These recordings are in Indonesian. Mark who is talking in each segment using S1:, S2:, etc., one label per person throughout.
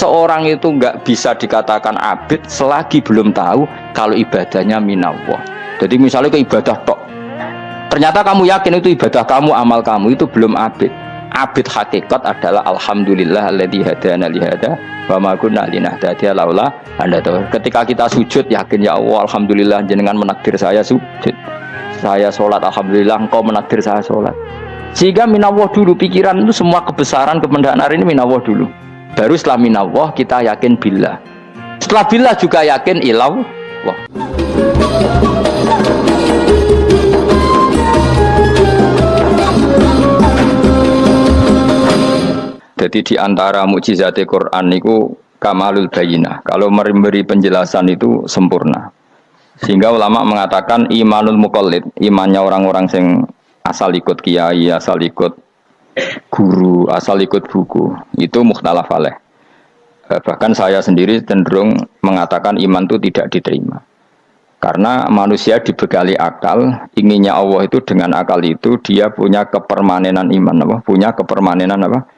S1: seseorang itu nggak bisa dikatakan abid selagi belum tahu kalau ibadahnya minallah. Jadi misalnya ke ibadah tok, ternyata kamu yakin itu ibadah kamu, amal kamu itu belum abid. Abid hakikat adalah alhamdulillah alladzi hadana li hada wa ma kunna linahtadiya laula anda tahu. Ketika kita sujud yakin ya Allah alhamdulillah jenengan menakdir saya sujud. Saya sholat alhamdulillah engkau menakdir saya sholat. Sehingga minallah dulu, pikiran itu semua kebesaran kependahan hari ini minallah dulu. Baru setelah minallah kita yakin billah. Setelah billah juga yakin ilallah. Jadi di antara mukjizat Quran itu kamalul bayinah. Kalau memberi penjelasan itu sempurna. Sehingga ulama mengatakan imanul muqallid, imannya orang-orang yang asal ikut kiai, asal ikut guru, asal ikut buku, itu mukhtalaf alaih. Bahkan saya sendiri cenderung mengatakan iman itu tidak diterima. Karena manusia dibekali akal, inginnya Allah itu dengan akal itu dia punya kepermanenan iman, apa? Punya kepermanenan apa?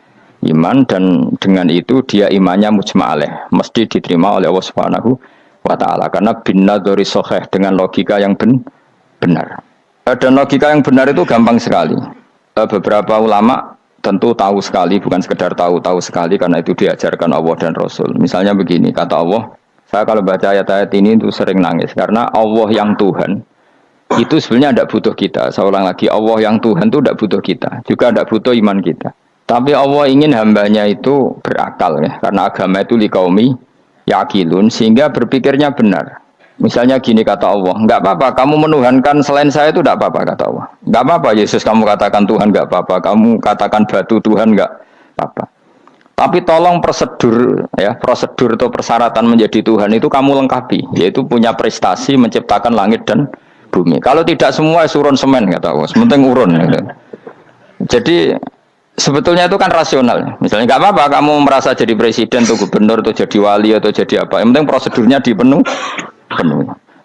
S1: Iman, dan dengan itu dia imannya mujma' alaih, mesti diterima oleh Allah Subhanahu wa ta'ala. Karena bin nadhari shahih, dengan logika yang benar. Dan logika yang benar itu gampang sekali. Beberapa ulama tentu tahu sekali, bukan sekedar tahu sekali, karena itu diajarkan Allah dan Rasul. Misalnya begini, kata Allah, saya kalau baca ayat-ayat ini itu sering nangis, karena Allah yang Tuhan itu sebenarnya tidak butuh kita. Saya ulang lagi, Allah yang Tuhan itu tidak butuh kita, juga tidak butuh iman kita. Tapi Allah ingin hambanya itu berakal, ya, karena agama itu liqaumi yaqilun, sehingga berpikirnya benar. Misalnya gini kata Allah, enggak apa-apa kamu menuhankan selain saya itu enggak apa-apa kata Allah. Enggak apa-apa Yesus kamu katakan Tuhan enggak apa-apa, kamu katakan batu Tuhan enggak apa-apa. Tapi tolong prosedur atau persyaratan menjadi Tuhan itu kamu lengkapi, yaitu punya prestasi menciptakan langit dan bumi. Kalau tidak semua surun semen kata Allah, sementing urun gitu. Jadi sebetulnya itu kan rasional. Misalnya enggak apa-apa kamu merasa jadi presiden atau gubernur atau jadi wali atau jadi apa. Yang penting prosedurnya dipenuhi.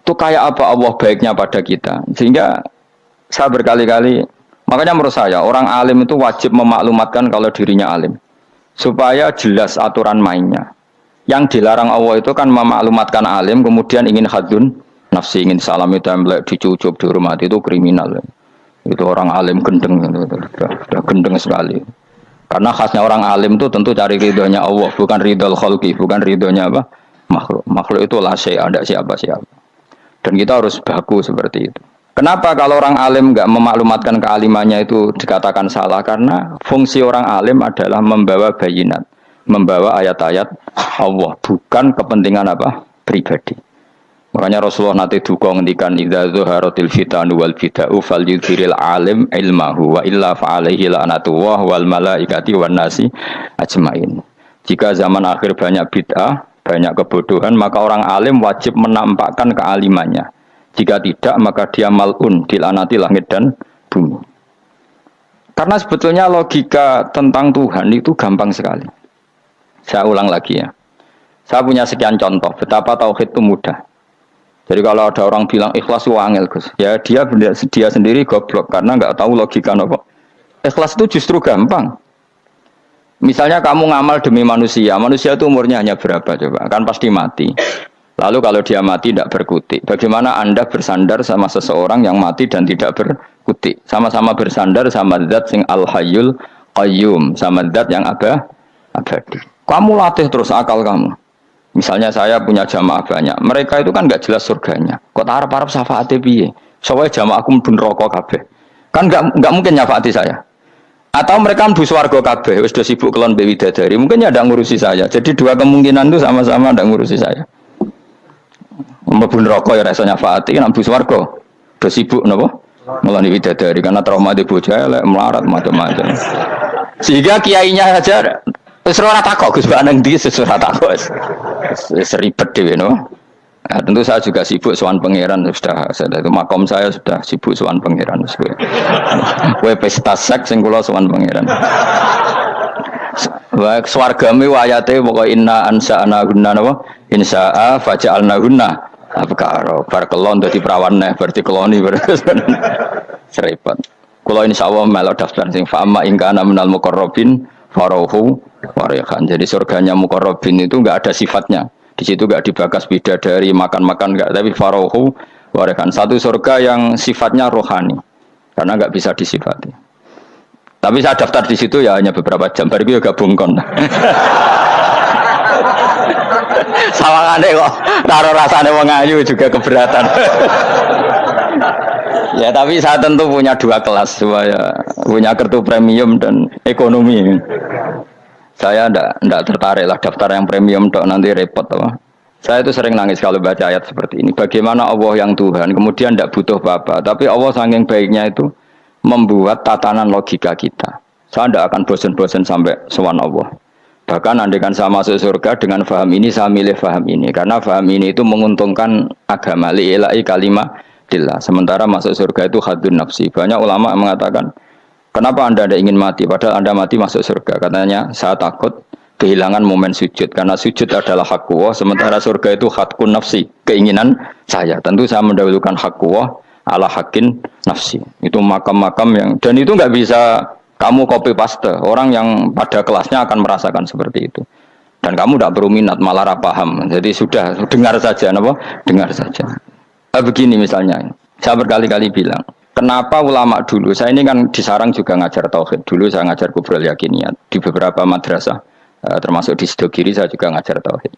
S1: Itu kayak apa Allah baiknya pada kita. Sehingga saya berkali-kali, makanya menurut saya orang alim itu wajib memaklumatkan kalau dirinya alim, supaya jelas aturan mainnya. Yang dilarang Allah itu kan memaklumatkan alim kemudian ingin hadun nafsi, ingin salami template, dicucuk, dihormati, itu kriminal. Itu orang alim gendeng, sudah gendeng sekali. Karena khasnya orang alim itu tentu cari ridhonya Allah, bukan ridhol khalqi, bukan ridhonya apa? Makhluk itu lah ada siapa-siapa. Dan kita harus baku seperti itu. Kenapa kalau orang alim enggak memaklumatkan kealimannya itu dikatakan salah? Karena fungsi orang alim adalah membawa bayinat, membawa ayat-ayat Allah, bukan kepentingan apa? Pribadi. Makanya Rasulullah nanti duka ngendikan idza zuharatil fitanu wal bid'u falyudhiril alim ilmahu wa illa fa'alaihi la'natullah wal malaikati wan nasi ajmain. Jika zaman akhir banyak bid'ah, banyak kebodohan, maka orang alim wajib menampakkan kealimannya. Jika tidak, maka dia mal'un, dilaknati langit dan bumi. Karena sebetulnya logika tentang Tuhan itu gampang sekali. Saya ulang lagi ya. Saya punya sekian contoh betapa tauhid itu mudah. Jadi kalau ada orang bilang ikhlas itu angel, Gus, ya dia sendiri goblok karena nggak tahu logika apa. Ikhlas itu justru gampang. Misalnya kamu ngamal demi manusia itu umurnya hanya berapa coba? Kan pasti mati. Lalu kalau dia mati tidak berkutik, bagaimana Anda bersandar sama seseorang yang mati dan tidak berkutik? Sama-sama bersandar sama zat sing al-hayyul qayyum, sama zat yang abadi. Kamu latih terus akal kamu. Misalnya saya punya jamaah banyak, mereka itu kan nggak jelas surganya. Kok harap-harap syafaate piye? Soalnya jamaahku mlebu neraka kabeh. Kan nggak mungkin nyafaati saya. Atau mereka mlebu swarga kabeh, wis do sibuk kelon mbek widadari. Mungkin ya ndak ngurusi saya. Jadi dua kemungkinan itu sama-sama ndak ngurusi saya. Mlebu neraka ya ora iso nyafaati, nek mlebu swarga do sibuk napa? Ngeloni widadari karena trauma di bocah elek melarat macam-macam. Sehingga kiainya saja wis ora takok Gus Mbak nang ndi wis ora takok. Wis ribet dhewe no. Nah, tentu saya juga sibuk sowan pangeran sudah itu makom saya sudah sibuk sowan pangeran kowe pesta seks sing kula sowan pangeran. Wa swargame ayate pokoke inna ansa'na gunna napa insya'a faja'alna gunna abkaro bar kelon dadi prawan neh berarti keloni serepet. Kula insyaallah melok daftar sing fa amma in kana minal muqarrabin farohu Warehan. Jadi surganya muqarrabin itu enggak ada sifatnya. Di situ enggak dibakas bidadari makan-makan enggak, tapi farohu warehan. Satu surga yang sifatnya rohani. Karena enggak bisa disifati. Tapi saya daftar di situ ya hanya beberapa jam. Baru itu gabung kon. Sawangane kok taruh rasane wong ayu juga keberatan. Ya tapi saya tentu punya dua kelas, saya punya kartu premium dan ekonomi. Saya ndak tertarik lah daftar yang premium dok, nanti repot apa. Saya itu sering nangis kalau baca ayat seperti ini. Bagaimana Allah yang Tuhan kemudian ndak butuh apa-apa, tapi Allah saking baiknya itu membuat tatanan logika kita. Saya ndak akan bosan-bosan sampai sowan Allah. Bahkan andaikan saya masuk surga dengan faham ini, saya milih faham ini. Karena faham ini itu menguntungkan agama li'ilai kalimah dillah. Sementara masuk surga itu hadun nafsi. Banyak ulama mengatakan, kenapa anda ingin mati? Padahal anda mati masuk surga. Katanya, saya takut kehilangan momen sujud. Karena sujud adalah hak Allah. Sementara surga itu hakun nafsi. Keinginan saya. Tentu saya mendahulukan hak Allah ala hakin nafsi. Itu makam-makam yang... Dan itu nggak bisa... Kamu copy paste, orang yang pada kelasnya akan merasakan seperti itu. Dan kamu tidak perlu minat, malah paham. Jadi sudah, dengar saja, apa? Dengar saja. Begini misalnya, saya berkali-kali bilang, kenapa ulama dulu, saya ini kan di Sarang juga ngajar tauhid. Dulu saya ngajar kubrul yakiniyat di beberapa madrasah, termasuk di Sidogiri saya juga ngajar tauhid.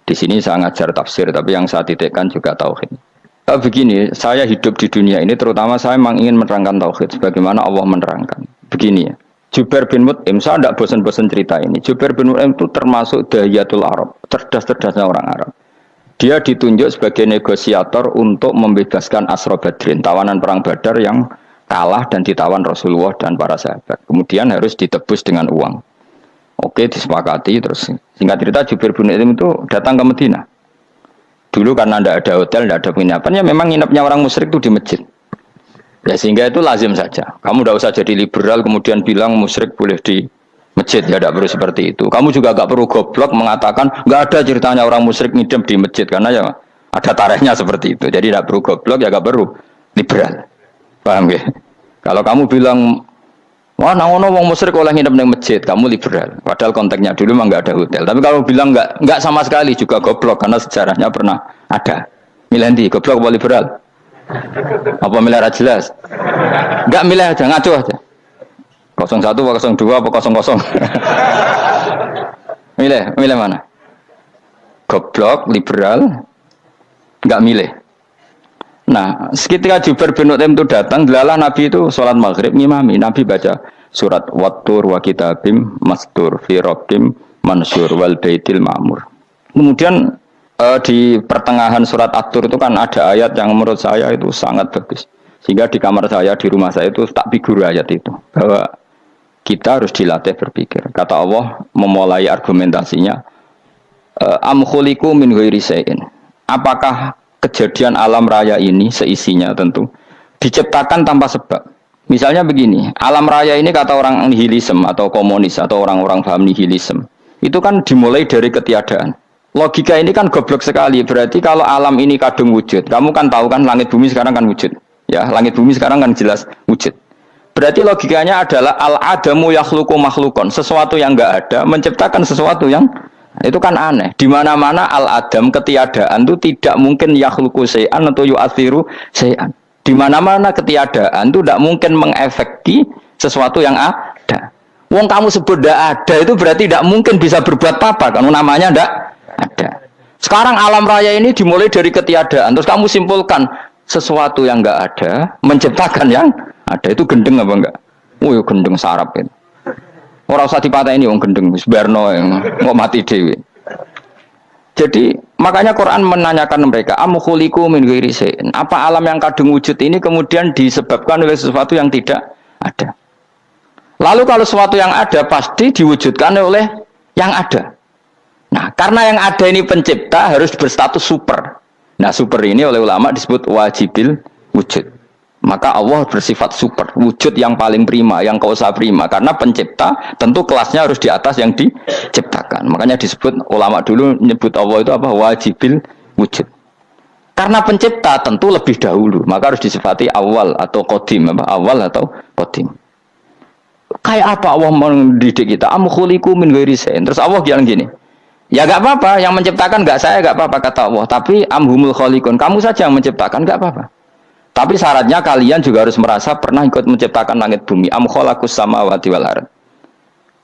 S1: Di sini saya ngajar tafsir, tapi yang saya titikkan juga tauhid. Begini, saya hidup di dunia ini, terutama saya memang ingin menerangkan tauhid, sebagaimana Allah menerangkan. Begini ya, Jubair bin Mut'im, saya tidak bosan-bosan cerita ini. Jubair bin Mut'im itu termasuk dahiyatul Arab, cerdas-cerdasnya orang Arab. Dia ditunjuk sebagai negosiator untuk membebaskan Asra Badrin, tawanan perang Badar yang kalah dan ditawan Rasulullah dan para sahabat. Kemudian harus ditebus dengan uang. Oke, disepakati. Terus singkat cerita, Jubair bin Mut'im itu datang ke Madinah. Dulu karena tidak ada hotel, tidak ada penginapan, ya memang nginepnya orang musyrik itu di masjid. Ya sehingga itu lazim saja. Kamu tidak usah jadi liberal kemudian bilang musyrik boleh di masjid, ya tidak perlu seperti itu. Kamu juga tidak perlu goblok mengatakan nggak ada ceritanya orang musyrik ngidam di masjid, karena ya ada tarikhnya seperti itu. Jadi tidak perlu goblok, ya nggak perlu liberal. Paham ya? Kalau kamu bilang wah nangono wong musyrik oleh ngidam di masjid, kamu liberal. Padahal konteksnya dulu memang nggak ada hotel. Tapi kalau bilang nggak sama sekali juga goblok, karena sejarahnya pernah ada. Milih goblok apa liberal? Apa milih jelas? Enggak milih aja, ngaco aja. 01 apa 02 apa 00. Milih mana? Goblok, liberal, enggak milih. Nah, ketika Jubair bin Mut'im itu datang, delalah Nabi itu sholat maghrib ngimami. Nabi baca surat Wattur wa kitabim mastur fi rabbim mansur wal baitil ma'mur. Kemudian di pertengahan surat At-Tur itu kan ada ayat yang menurut saya itu sangat bagus. Sehingga di kamar saya, di rumah saya itu tak figur ayat itu. Bahwa kita harus dilatih berpikir. Kata Allah memulai argumentasinya. Am khuliqu min ghairi syai'in. Apakah kejadian alam raya ini seisinya tentu diciptakan tanpa sebab. Misalnya begini, alam raya ini kata orang nihilisme atau komunis atau orang-orang paham nihilisme. Itu kan dimulai dari ketiadaan. Logika ini kan goblok sekali. Berarti kalau alam ini kadung wujud, kamu kan tahu kan langit bumi sekarang kan wujud. Ya, langit bumi sekarang kan jelas wujud. Berarti logikanya adalah al-adamu yakhluqu makhlukon. Sesuatu yang enggak ada menciptakan sesuatu yang itu kan aneh. Di mana-mana al-adam ketiadaan itu tidak mungkin yakhluqu syai'an atau yu'athiru syai'an. Di mana-mana ketiadaan itu tidak mungkin mengefekti sesuatu yang ada. Wong kamu sebut tidak ada itu berarti tidak mungkin bisa berbuat apa-apa. Kan namanya tidak ada. Sekarang alam raya ini dimulai dari ketiadaan. Terus kamu simpulkan sesuatu yang enggak ada menciptakan yang ada. Itu gendeng apa enggak? Oh ya gendeng sarap itu. Orang usah dipatah ini wong gendeng Barno yang mau mati dewi. Jadi makanya Quran menanyakan mereka, am khuliqu min ghairi syai'in. Apa alam yang kadung wujud ini kemudian disebabkan oleh sesuatu yang tidak ada? Lalu kalau sesuatu yang ada pasti diwujudkan oleh yang ada. Nah, karena yang ada ini pencipta harus berstatus super. Nah, super ini oleh ulama disebut wajibil wujud. Maka Allah bersifat super, wujud yang paling prima, yang kausa prima. Karena pencipta tentu kelasnya harus di atas yang diciptakan. Makanya disebut ulama dulu menyebut Allah itu apa? Wajibil wujud. Karena pencipta tentu lebih dahulu, maka harus disifati awal atau qadim, apa? Awal atau qadim. Kayak apa Allah mendidik kita? Am khuliqu min ghairi syai'in. Terus Allah bilang gini. Ya enggak apa-apa, yang menciptakan enggak saya, enggak apa-apa kata Allah. Tapi amhumul khaliqun, kamu saja yang menciptakan, enggak apa-apa. Tapi syaratnya kalian juga harus merasa pernah ikut menciptakan langit bumi. Am khalaqus samawati wal ardh.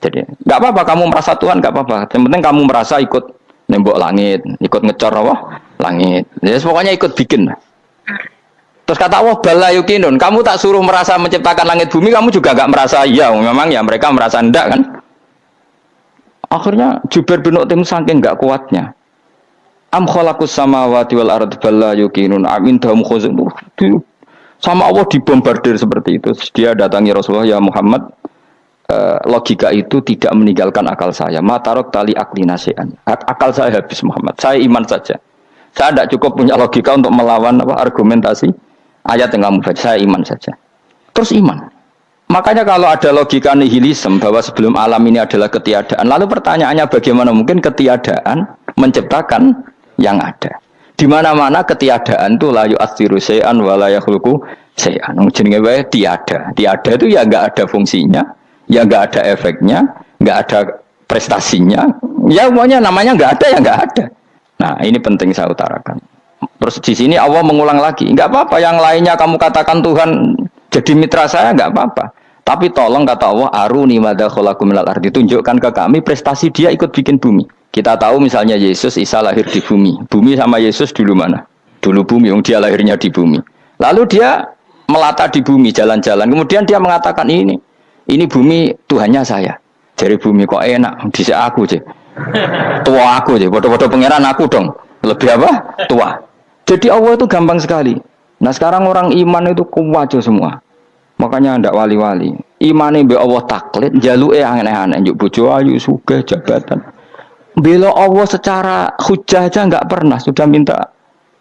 S1: Jadi, enggak apa-apa kamu merasa Tuhan, enggak apa-apa. Yang penting kamu merasa ikut nembok langit, ikut ngecor apa? Langit. Jadi pokoknya ikut bikin. Terus kata Allah, bala yukinun, kamu tak suruh merasa menciptakan langit bumi, kamu juga enggak merasa iya, memang ya mereka merasa enggak kan? Akhirnya Jubair bin Mut'im saking enggak kuatnya. Am khalaqus samawati wal ardh bala yukinun amindahum khuzun. Sama Allah dibombardir seperti itu. Dia datangi Rasulullah, ya Muhammad, logika itu tidak meninggalkan akal saya. Matarok tali akli nasian. Akal saya habis Muhammad. Saya iman saja. Saya tidak cukup punya logika untuk melawan argumentasi ayat yang kamu baca. Saya iman saja. Terus iman. Makanya kalau ada logika nihilisme bahwa sebelum alam ini adalah ketiadaan, lalu pertanyaannya bagaimana mungkin ketiadaan menciptakan yang ada? Di mana-mana ketiadaan itu la yu'atsiru syai'an wa la yakhluqu syai'an. Jenenge wae tiada. Tiada itu ya enggak ada fungsinya, ya enggak ada efeknya, enggak ada prestasinya. Ya semuanya namanya enggak ada ya enggak ada. Nah, ini penting saya utarakan. Terus di sini Allah mengulang lagi, enggak apa-apa yang lainnya kamu katakan Tuhan jadi mitra saya enggak apa-apa. Tapi tolong kata Allah, aruni madza khalaqu minal ardi, tunjukkan ke kami prestasi dia ikut bikin bumi. Kita tahu misalnya Yesus, Isa lahir di bumi. Bumi sama Yesus dulu mana? Dulu bumi, dia lahirnya di bumi. Lalu dia melata di bumi, jalan-jalan. Kemudian dia mengatakan ini bumi Tuhannya saya. Jadi bumi kok enak, dhisik aku cek. Tua aku cek, bodoh-bodoh pangeran aku dong. Lebih apa? Tua. Jadi Allah itu gampang sekali. Nah sekarang orang iman itu kuwajo semua. Makanya ndak wali-wali. Imane mbek Allah taklid, jaluke aneh-aneh, njuk bojo ayu, sugih, jabatan. Bela Allah secara hujah aja nggak pernah, sudah minta.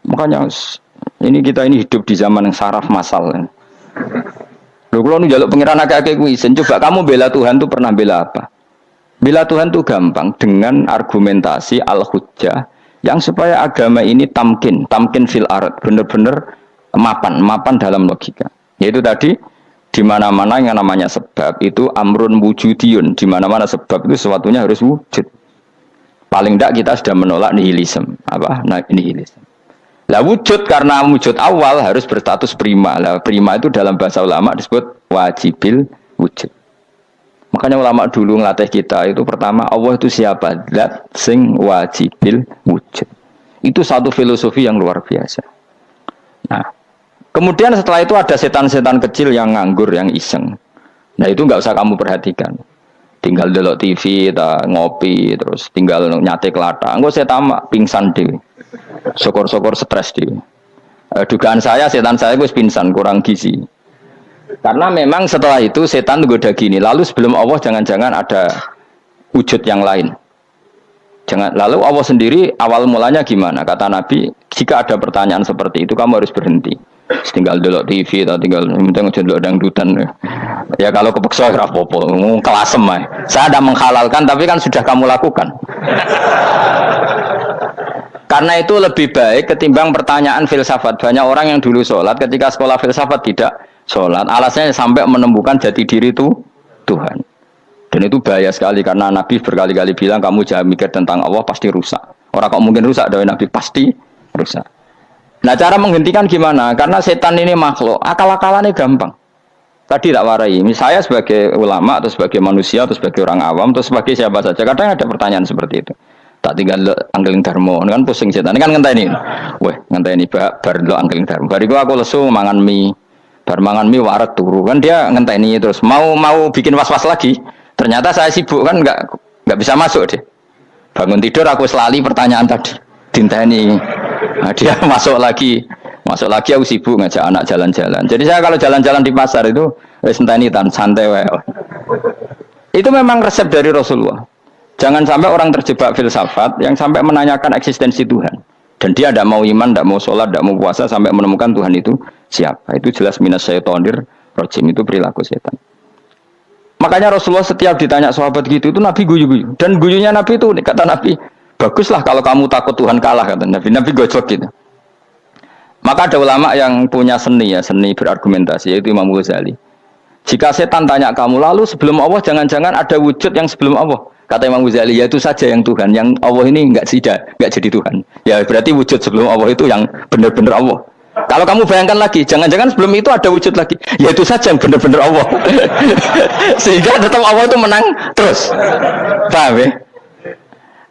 S1: Makanya kita ini hidup di zaman yang saraf masal. Lho kalau nu jaluk pengiran akeh-akeh kuwi, coba kamu bela Tuhan tuh pernah bela apa? Bela Tuhan tuh gampang dengan argumentasi al-hujjah yang supaya agama ini tamkin fil ard, benar-benar mapan dalam logika. Yaitu tadi di mana-mana yang namanya sebab itu amrun wujudiyun, di mana-mana sebab itu sesuatunya harus wujud. Paling tidak kita sudah menolak nihilisme. Apa? Nah, nihilisme. Lah wujud karena wujud awal harus berstatus prima. Lah prima itu dalam bahasa ulama disebut wajibil wujud. Makanya ulama dulu ngelatih kita itu pertama Allah itu siapa? Zat sing wajibil wujud. Itu satu filosofi yang luar biasa. Nah, kemudian setelah itu ada setan-setan kecil yang nganggur, yang iseng. Nah itu nggak usah kamu perhatikan. Tinggal delok TV, ngopi, terus tinggal nyate kelata. Enggak saya tamak pingsan dewe. Syukur-syukur stres dewe. Dugaan saya setan saya gue pingsan, kurang gizi. Karena memang setelah itu setan goda gini. Lalu sebelum Allah jangan-jangan ada wujud yang lain. Lalu Allah sendiri awal mulanya gimana? Kata Nabi, jika ada pertanyaan seperti itu kamu harus berhenti. Tinggal delok TV atau tinggal delok dangdutan. Ya kalau kepeksa ora apa-apa, kelasem ae. Saya tidak menghalalkan tapi kan sudah kamu lakukan. Karena itu lebih baik ketimbang pertanyaan filsafat. Banyak orang yang dulu sholat ketika sekolah filsafat tidak sholat. Alasannya sampai menemukan jati diri itu Tuhan. Dan itu bahaya sekali karena Nabi berkali-kali bilang kamu jangan mikir tentang Allah pasti rusak. Orang kok mungkin rusak dari Nabi pasti rusak. Nah cara menghentikan gimana? Karena setan ini makhluk, akal-akalannya gampang. Tadi tak warai, saya sebagai ulama atau sebagai manusia atau sebagai orang awam atau sebagai siapa saja, kadang ada pertanyaan seperti itu. Tak tinggal anggeling dharma, kan pusing setan. Ini kan ngenteni. Weh, ngenteni bar lo anggeling dharma. Bariku aku lesu mangan mie. Bar mangan mie waret turu. Kan dia ngenteni terus mau bikin was-was lagi. Ternyata saya sibuk kan enggak bisa masuk deh. Bangun tidur aku selali pertanyaan tadi. Dinteni. Nah, dia masuk lagi aku sibuk ngajak anak jalan-jalan. Jadi saya kalau jalan-jalan di pasar itu senteni tan santai wae. Itu memang resep dari Rasulullah. Jangan sampai orang terjebak filsafat yang sampai menanyakan eksistensi Tuhan. Dan dia tidak mau iman, tidak mau sholat, tidak mau puasa sampai menemukan Tuhan itu siapa. Itu jelas minas syaitonir rajim, itu perilaku setan. Makanya Rasulullah setiap ditanya sahabat gitu itu Nabi guyu-guyu. Dan guyunya Nabi itu kata Nabi, baguslah kalau kamu takut Tuhan kalah kata Nabi. Nabi gojok gitu. Maka ada ulama yang punya seni berargumentasi yaitu Imam Ghazali. Jika setan tanya kamu, lalu sebelum Allah jangan-jangan ada wujud yang sebelum Allah. Kata Imam Ghazali, ya itu saja yang Tuhan. Yang Allah ini enggak jadi Tuhan. Ya berarti wujud sebelum Allah itu yang benar-benar Allah. Kalau kamu bayangkan lagi, jangan-jangan sebelum itu ada wujud lagi. Ya itu saja yang benar-benar Allah. Sehingga tetap Allah itu menang terus. Paham ya?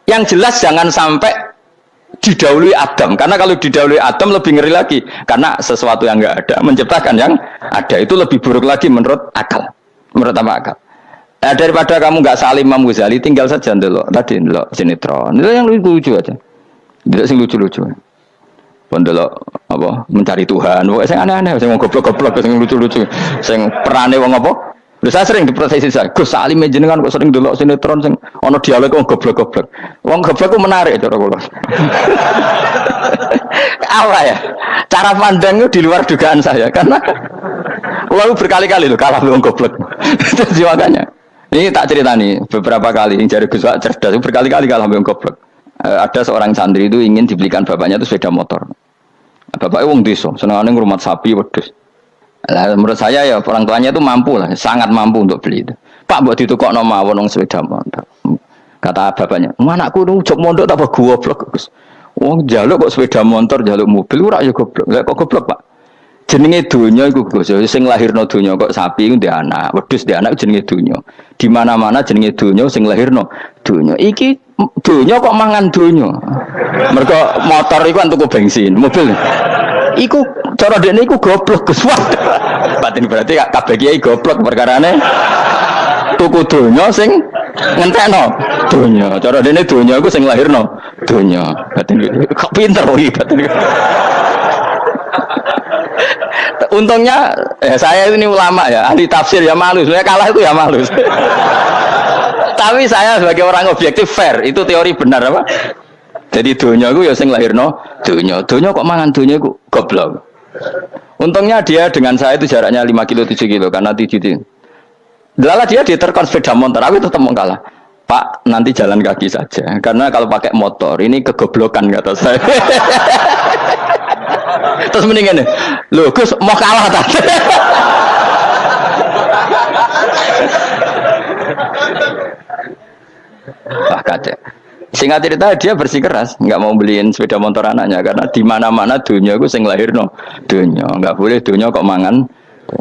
S1: Yang jelas jangan sampai didahului Adam. Karena kalau didahului Adam lebih ngeri lagi. Karena sesuatu yang enggak ada menciptakan yang ada. Itu lebih buruk lagi menurut akal. Menurut apa akal? Nah, daripada kamu nggak salim Imam Ghazali, tinggal saja dulu. Tadi dulu sinetron. Itu yang lucu aja. Tidak sing lucu-lucu. Dulu apa mencari Tuhan. Pokoknya saya aneh-aneh, saya mau goblok-goblok, saya lucu-lucu, saya perane wong apa. Saya sering diprotesi saya. Gus Salim jenengan kok sering dulu sinetron, sing ono dialog wong goblok-goblok. Wong goblok ku menarik cara kula. Apa ya? Cara pandangnya di luar dugaan saya karena lalu berkali-kali loh kalah wong goblok. Jadi makanya. Ini tak cerita nih beberapa kali yang jari Gus Wak cerdas berkali-kali kalah wong goblok. Ada seorang santri itu ingin dibelikan bapaknya itu sepeda motor. Bapaknya wong desa, senengane ngrumat sapi wedhus. Lah menurut saya ya orang tuanya itu mampu lah, sangat mampu untuk beli itu. Pak mbok ditukokno mawon wong sepeda motor. Kata bapaknya, "Anakku nu jog mondok tak goblok, Gus. Wong njaluk kok sepeda motor, njaluk mobil ora ya goblok. Lah kok goblok, Pak? Jenenge donya iku Gus, sing lahirno donya kok sapi iku ndek anak, wedhus ndek anak jenenge donya. Di mana-mana jenenge donya sing lahirno donya. Iki donya kok mangan donya. Mergo motor iku kan tuku bensin, mobil. Iku cara dekne iku goblok Gus. Batin berarti kabeh kiai goblok perkarane tuku donya sing ngentekno donya. Cara dekne donya iku sing lahirno donya. Batin kok pinter iki batin. Untungnya saya ini ulama ya, ahli tafsir ya malu, sebenarnya kalah itu ya malu. Tapi saya sebagai orang objektif fair, itu teori benar apa? Jadi dunia itu ya sing lahirno dunia kok mangan dunia itu goblok. Untungnya dia dengan saya itu jaraknya 5 kilo 7 kilo karena titik. Lala dia diterkon sepeda motor, aku tetap mau kalah. Pak, nanti jalan kaki saja, karena kalau pakai motor ini kegoblokan kata saya. Terus mendingan nih, loh Gus mau kalah tadi. Wah kacau. Singkat cerita dia bersikeras, nggak mau beliin sepeda motor anaknya karena di mana-mana dunia gue sing lahirno dunia, nggak boleh dunia kok mangan.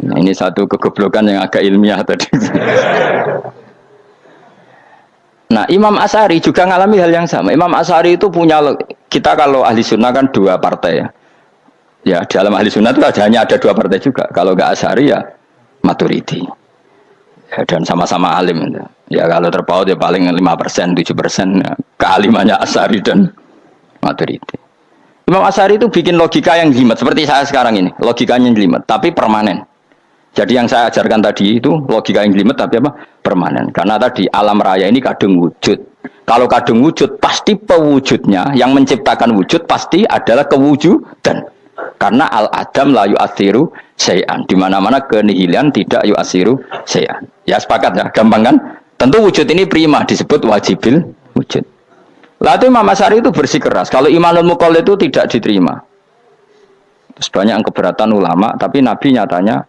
S1: Nah, ini satu kegoblokan yang agak ilmiah tadi. Nah, Imam Asy'ari juga mengalami hal yang sama. Imam Asy'ari itu punya, kita kalau ahli sunnah kan 2 partai ya. Ya, dalam ahli sunnah itu hanya ada 2 partai juga. Kalau nggak Asy'ari ya Maturidi. Ya, dan sama-sama alim. Ya kalau terpaut ya paling 5%, 7% ya, kealimannya Asy'ari dan Maturidi. Imam Asy'ari itu bikin logika yang jelimet seperti saya sekarang ini. Logikanya jelimet, tapi permanen. Jadi yang saya ajarkan tadi itu logika yang jelimet tapi apa? Permanen. Karena tadi alam raya ini kadung wujud. Kalau kadung wujud pasti pewujudnya yang menciptakan wujud pasti adalah kewujudan. Karena al-adam la yu'athiru syai'an. Di mana-mana kenihilan tidak yu'athiru syai'an. Ya sepakat ya, gampang kan? Tentu wujud ini prima disebut wajibil wujud. Lalu Imam Asy'ari itu bersikeras. Kalau imanul muqallid itu tidak diterima. Terus banyak yang keberatan ulama, tapi Nabi nyatanya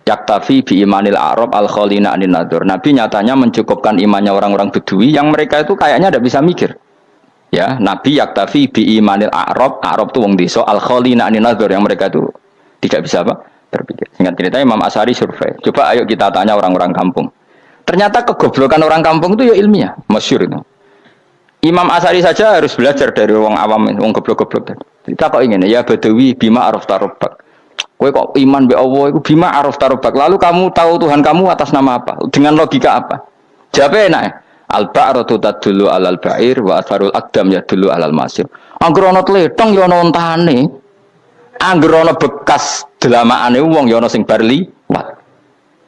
S1: yaktafi bi imanil a'rab al-khalina anin nadur. Nabi nyatanya mencukupkan imannya orang-orang Bedui yang mereka itu kayaknya tidak bisa mikir. Ya, Nabi yaktafi bi imanil a'rab itu wong desa al-khalina anin nadur yang mereka itu tidak bisa apa? Berpikir. Singkat cerita Imam Asy'ari survei. Coba ayo kita tanya orang-orang kampung. Ternyata kegoblokan orang kampung itu ya ilmiah, masyhur itu. Imam Asy'ari saja harus belajar dari wong awam, wong goblok-goblok tadi. Kita kok ingin ya Badawi bima araf tarobak. Kowe kok iman be Allah itu bima araf tarobak. Lalu kamu tahu Tuhan kamu atas nama apa? Dengan logika apa? Jawabnya enak ya. Al-ba'ratu tadullu alal ba'ir wa atharul aqdam yadullu alal masir. Angger ana tletong ya ana ontane. Angger ana bekas delamaane wong ya ana sing bar liwat.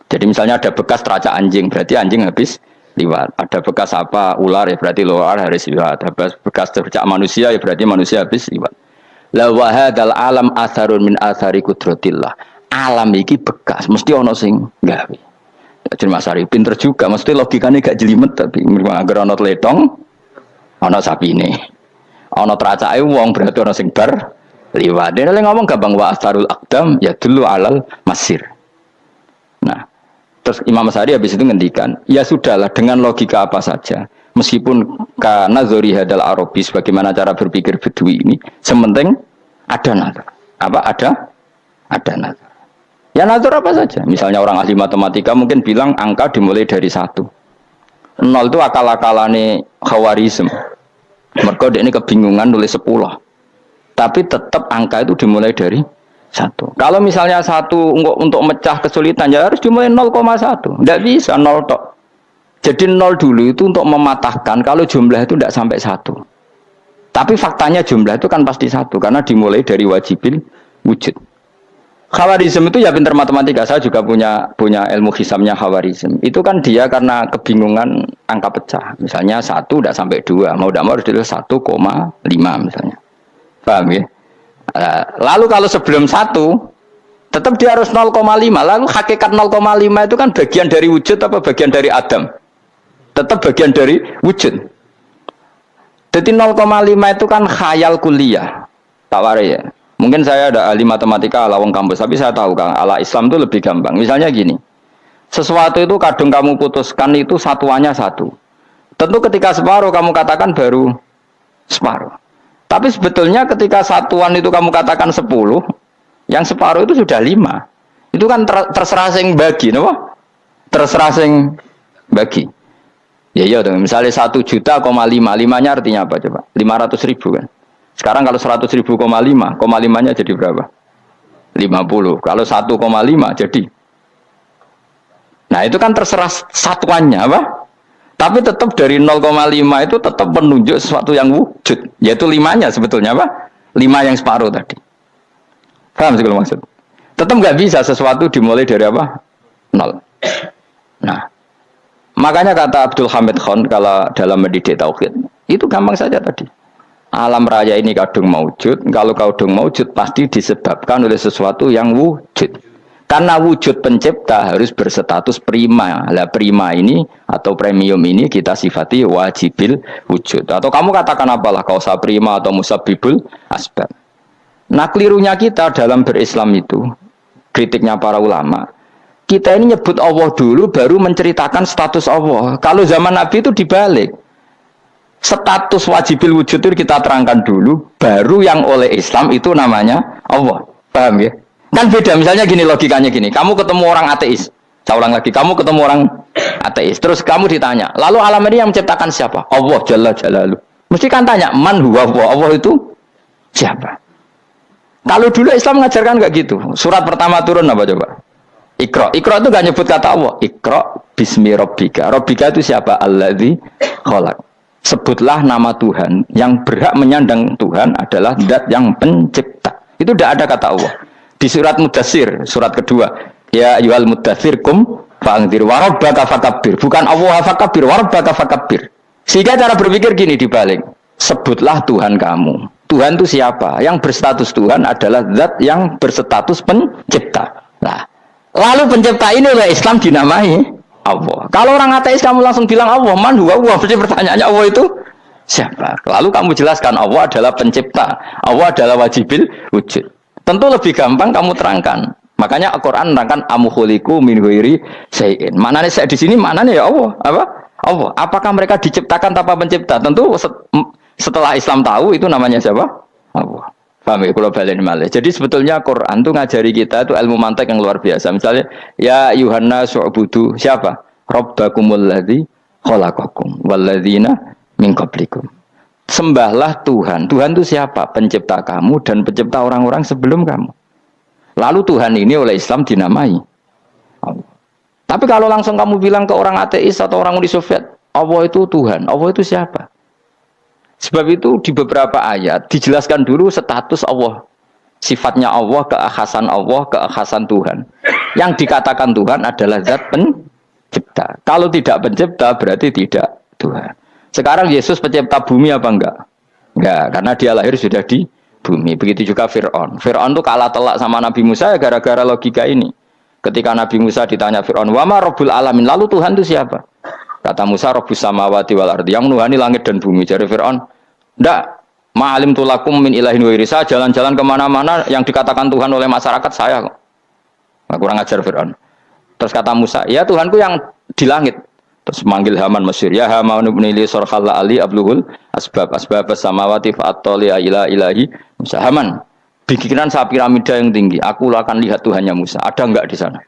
S1: Jadi misalnya ada bekas teracak anjing, berarti anjing habis liwat. Ada bekas apa ular ya berarti ular harus liwat. Ada bekas teracak manusia ya berarti manusia habis liwat. La wa hadzal alam atharun min athari qudratillah. Alam iki bekas, mesti ana sing gawe. Jadi Mas Ari pinter juga, mesti logikanya gak jelimet tapi agar ana tletong ana sapine. Ana tracake wong berarti ana sing bar liwat. Dene ngomong gampang wa atharul aqdam ya dulu alal masir. Nah, Terus Imam Asy'ari habis itu ngendikan, ya sudahlah dengan logika apa saja. Meskipun karena zori hadal Arabi bagaimana cara berpikir Bedui ini, sementing ada nazar. Apa ada nazar. Ya nazar apa saja. Misalnya orang ahli matematika mungkin bilang angka dimulai dari 1. 0 itu akal-akalane Khawarizm. Mereka ini kebingungan nulis 10. Tapi tetap angka itu dimulai dari 1. Kalau misalnya 1 untuk mecah kesulitan ya harus dimulai 0,1. Tidak bisa 0 tok. Jadi 0 dulu itu untuk mematahkan kalau jumlah itu tidak sampai 1. Tapi faktanya jumlah itu kan pasti 1 karena dimulai dari wajibil wujud. Khawarizm itu ya pintar matematika. Saya juga punya ilmu hisamnya Khawarizm. Itu kan dia karena kebingungan angka pecah. Misalnya 1 tidak sampai 2. Mau tidak mau harus ditulis 1,5 misalnya. Paham ya? Lalu kalau sebelum 1 tetap dia harus 0,5. Lalu hakikat 0,5 itu kan bagian dari wujud apa bagian dari Adam? Tetap bagian dari wujud. Jadi 0,5 itu kan khayal kuliah. Tak warai ya. Mungkin saya ada ahli matematika ala wong kampus, tapi saya tahu Kang, ala Islam itu lebih gampang. Misalnya gini. Sesuatu itu kadang kamu putuskan itu satuannya 1. Tentu ketika separuh kamu katakan baru separuh. Tapi sebetulnya ketika satuan itu kamu katakan 10, yang separuh itu sudah 5. Itu kan terserah sing bagi, no? Terserah sing bagi. Ya iya dong, misalnya 1 juta, 5-nya artinya apa coba? 500 ribu kan. Sekarang kalau 100 ribu, 5-nya jadi berapa? 50. Kalau 1,5 jadi. Nah itu kan terserah satuannya apa? Tapi tetap dari 0,5 itu tetap menunjuk sesuatu yang wujud. Yaitu 5-nya sebetulnya apa? 5 yang separuh tadi. Paham sih kalau maksud? Tetap nggak bisa sesuatu dimulai dari apa? 0. Nah, makanya kata Abdul Hamid Khan kalau dalam mendidik tauhid, itu gampang saja tadi. Alam raya ini kadung maujud, kalau kadung maujud pasti disebabkan oleh sesuatu yang wujud. Karena wujud pencipta harus berstatus prima. Lah prima ini atau premium ini kita sifati wajibil wujud. Atau kamu katakan apalah kausa prima atau musabibul asbab. Nah kelirunya kita dalam berislam itu, kritiknya para ulama, kita ini nyebut Allah dulu baru menceritakan status Allah. Kalau zaman Nabi itu dibalik. Status wajibil wujud itu kita terangkan dulu, baru yang oleh Islam itu namanya Allah. Paham ya? Kan beda, misalnya gini logikanya gini, kamu ketemu orang ateis, saya ulang lagi, kamu ketemu orang ateis, terus kamu ditanya, lalu alam ini yang menciptakan siapa? Allah Jalla Jalaluh. Mesti kan tanya, man huwa Allah itu siapa? Kalau dulu Islam mengajarkan enggak gitu. Surat pertama turun apa coba? Iqra. Iqra itu enggak nyebut kata Allah. Iqra bismi rabbika. Rabbika itu siapa? Alladzi khalaq. Sebutlah nama Tuhan. Yang berhak menyandang Tuhan adalah zat yang pencipta. Itu tidak ada kata Allah. Di surat Mudatsir, surat kedua. Ya ayyuhal mudatsir kum fa'anzir wa rabbaka fakabbir. Bukan Allah fakabbir, wa rabbaka fakabbir. Sehingga cara berpikir gini dibalik. Sebutlah Tuhan kamu. Tuhan itu siapa? Yang berstatus Tuhan adalah zat yang berstatus pencipta. Nah, lalu pencipta ini oleh Islam dinamai Allah. Kalau orang ateis kamu langsung bilang Allah, man huwa Allah, berarti pertanyaannya Allah itu siapa? Lalu kamu jelaskan Allah adalah pencipta, Allah adalah wajibil wujud. Tentu lebih gampang kamu terangkan. Makanya Al-Qur'an menerangkan amukhuliku min ghairi syai'in. Maknanya saya di sini maknanya ya Allah, apa? Allah. Apakah mereka diciptakan tanpa pencipta? Tentu setelah Islam tahu itu namanya siapa? Allah. Paham ya kalau balen malih. Jadi sebetulnya Quran itu ngajari kita itu ilmu mantek yang luar biasa. Misalnya ya Yuhanna su'budu siapa? Rabbakumul ladzi khalaqakum walladzina min qablikum. Sembahlah Tuhan. Tuhan itu siapa? Pencipta kamu dan pencipta orang-orang sebelum kamu. Lalu Tuhan ini oleh Islam dinamai Allah. Tapi kalau langsung kamu bilang ke orang ateis atau orang Uni Soviet, Allah itu Tuhan. Allah itu siapa? Sebab itu di beberapa ayat dijelaskan dulu status Allah. Sifatnya Allah, keakhasan Tuhan. Yang dikatakan Tuhan adalah zat pencipta. Kalau tidak pencipta berarti tidak Tuhan. Sekarang Yesus pencipta bumi apa enggak? Enggak, karena dia lahir sudah di bumi. Begitu juga Fir'aun. Fir'aun itu kalah telak sama Nabi Musa ya gara-gara logika ini. Ketika Nabi Musa ditanya Fir'aun, "Wa ma Rabbul alamin?" Lalu Tuhan itu siapa? Kata Musa, Rabbus samawati wal ardi, yang menuhani langit dan bumi. Jadi Fir'aun, ndak, ma'alim tulakum min ilahin wa irisa, jalan-jalan kemana-mana yang dikatakan Tuhan oleh masyarakat saya kok. Nah, kurang ajar Fir'aun. Terus kata Musa, ya Tuhanku yang di langit. Terus manggil Haman Mesir, ya Haman ibni li sorkhalla ali abluhul asbab samawati fa'attali ila ilahi Musa. Haman, bikinan saya piramida yang tinggi, aku akan lihat Tuhannya Musa. Ada enggak di sana?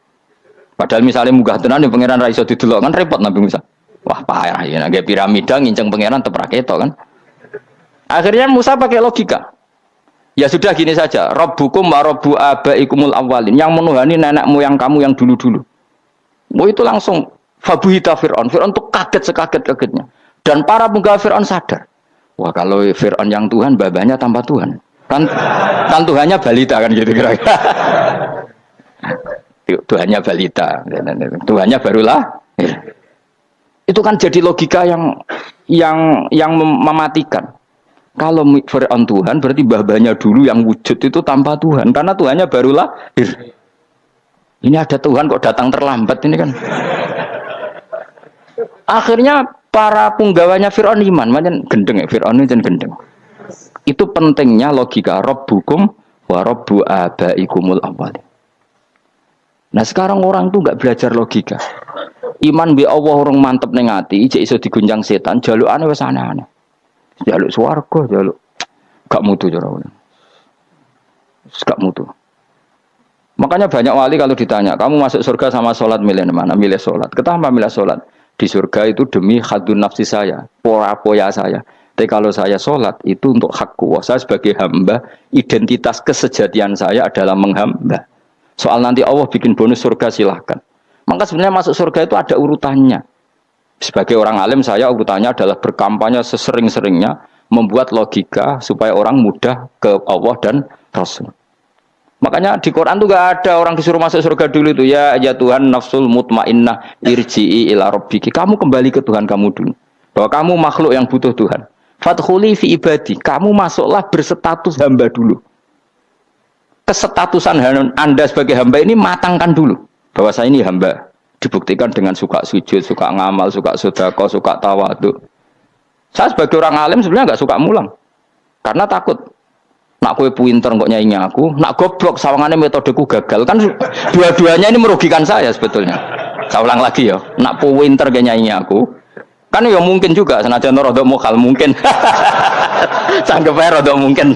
S1: Padahal misalnya munggah tenan yang pangeran ra iso didelok kan repot Nabi Musa. Wah payah ya, nggak piramida nginceng pangeran tepraketo kan. Akhirnya Musa pakai logika. Ya sudah gini saja, Rabbukum wa Rabbu abaikumul awwalin, yang menuhani nenek moyang kamu yang dulu-dulu. Oh itu langsung fabuhita Fir'aun. Fir'aun tuh kaget sekaget-kagetnya. Dan para penggawa Fir'aun sadar. Wah kalau Fir'aun yang Tuhan, babanya tanpa Tuhan. Kan Tuhannya balita kan gitu kira-kira. Tuhannya balita, Tuhannya barulah. Itu kan jadi logika yang mematikan. Kalau Fir'aun Tuhan berarti babanya dulu yang wujud itu tanpa Tuhan, karena Tuhannya barulah. Ini ada Tuhan kok datang terlambat ini kan. Akhirnya para punggawanya Fir'aun iman, macam gendeng ya Fir'aun itu gendeng. Itu pentingnya logika Rabbukum wa Rabbu abaikumul awwalin. Nah sekarang orang tuh nggak belajar logika. Iman bi Allah orang mantep ning ati, cek iso diguncang setan, jalukane wis aneh-aneh. Jaluk swarga, jaluk gak mutu cara. Gak mutu. Makanya banyak wali kalau ditanya, kamu masuk surga sama sholat milih mana? Milih sholat. Kenapa milih sholat? Di surga itu demi khadun nafsi saya, poya saya. Tapi kalau saya sholat itu untuk hakku. Saya sebagai hamba, identitas kesejatian saya adalah menghamba. Soal nanti Allah bikin bonus surga silahkan. Maka sebenarnya masuk surga itu ada urutannya. Sebagai orang alim saya urutannya adalah berkampanye sesering-seringnya membuat logika supaya orang mudah ke Allah dan Rasul. Makanya di Quran tuh gak ada orang disuruh masuk surga dulu itu ya Tuhan nafsul mutmainnah irji'i ila rabbiki. Kamu kembali ke Tuhan kamu dulu. Bahwa kamu makhluk yang butuh Tuhan. Fadkhuli fi ibadi. Kamu masuklah berstatus hamba dulu. Kesetatusan Anda sebagai hamba ini matangkan dulu bahwa saya ini hamba, dibuktikan dengan suka sujud, suka ngamal, suka sedekah, suka tawadhu. Saya sebagai orang alim sebenarnya nggak suka mulang karena takut nak kue pinter kok nyanyi aku, nak goblok sawangannya metodeku gagal kan dua-duanya ini merugikan saya sebetulnya. Saya ulang lagi ya, nak pinter kayak nyanyi aku kan ya mungkin juga senajan rodok mokal mungkin sanggep ae rodok mungkin.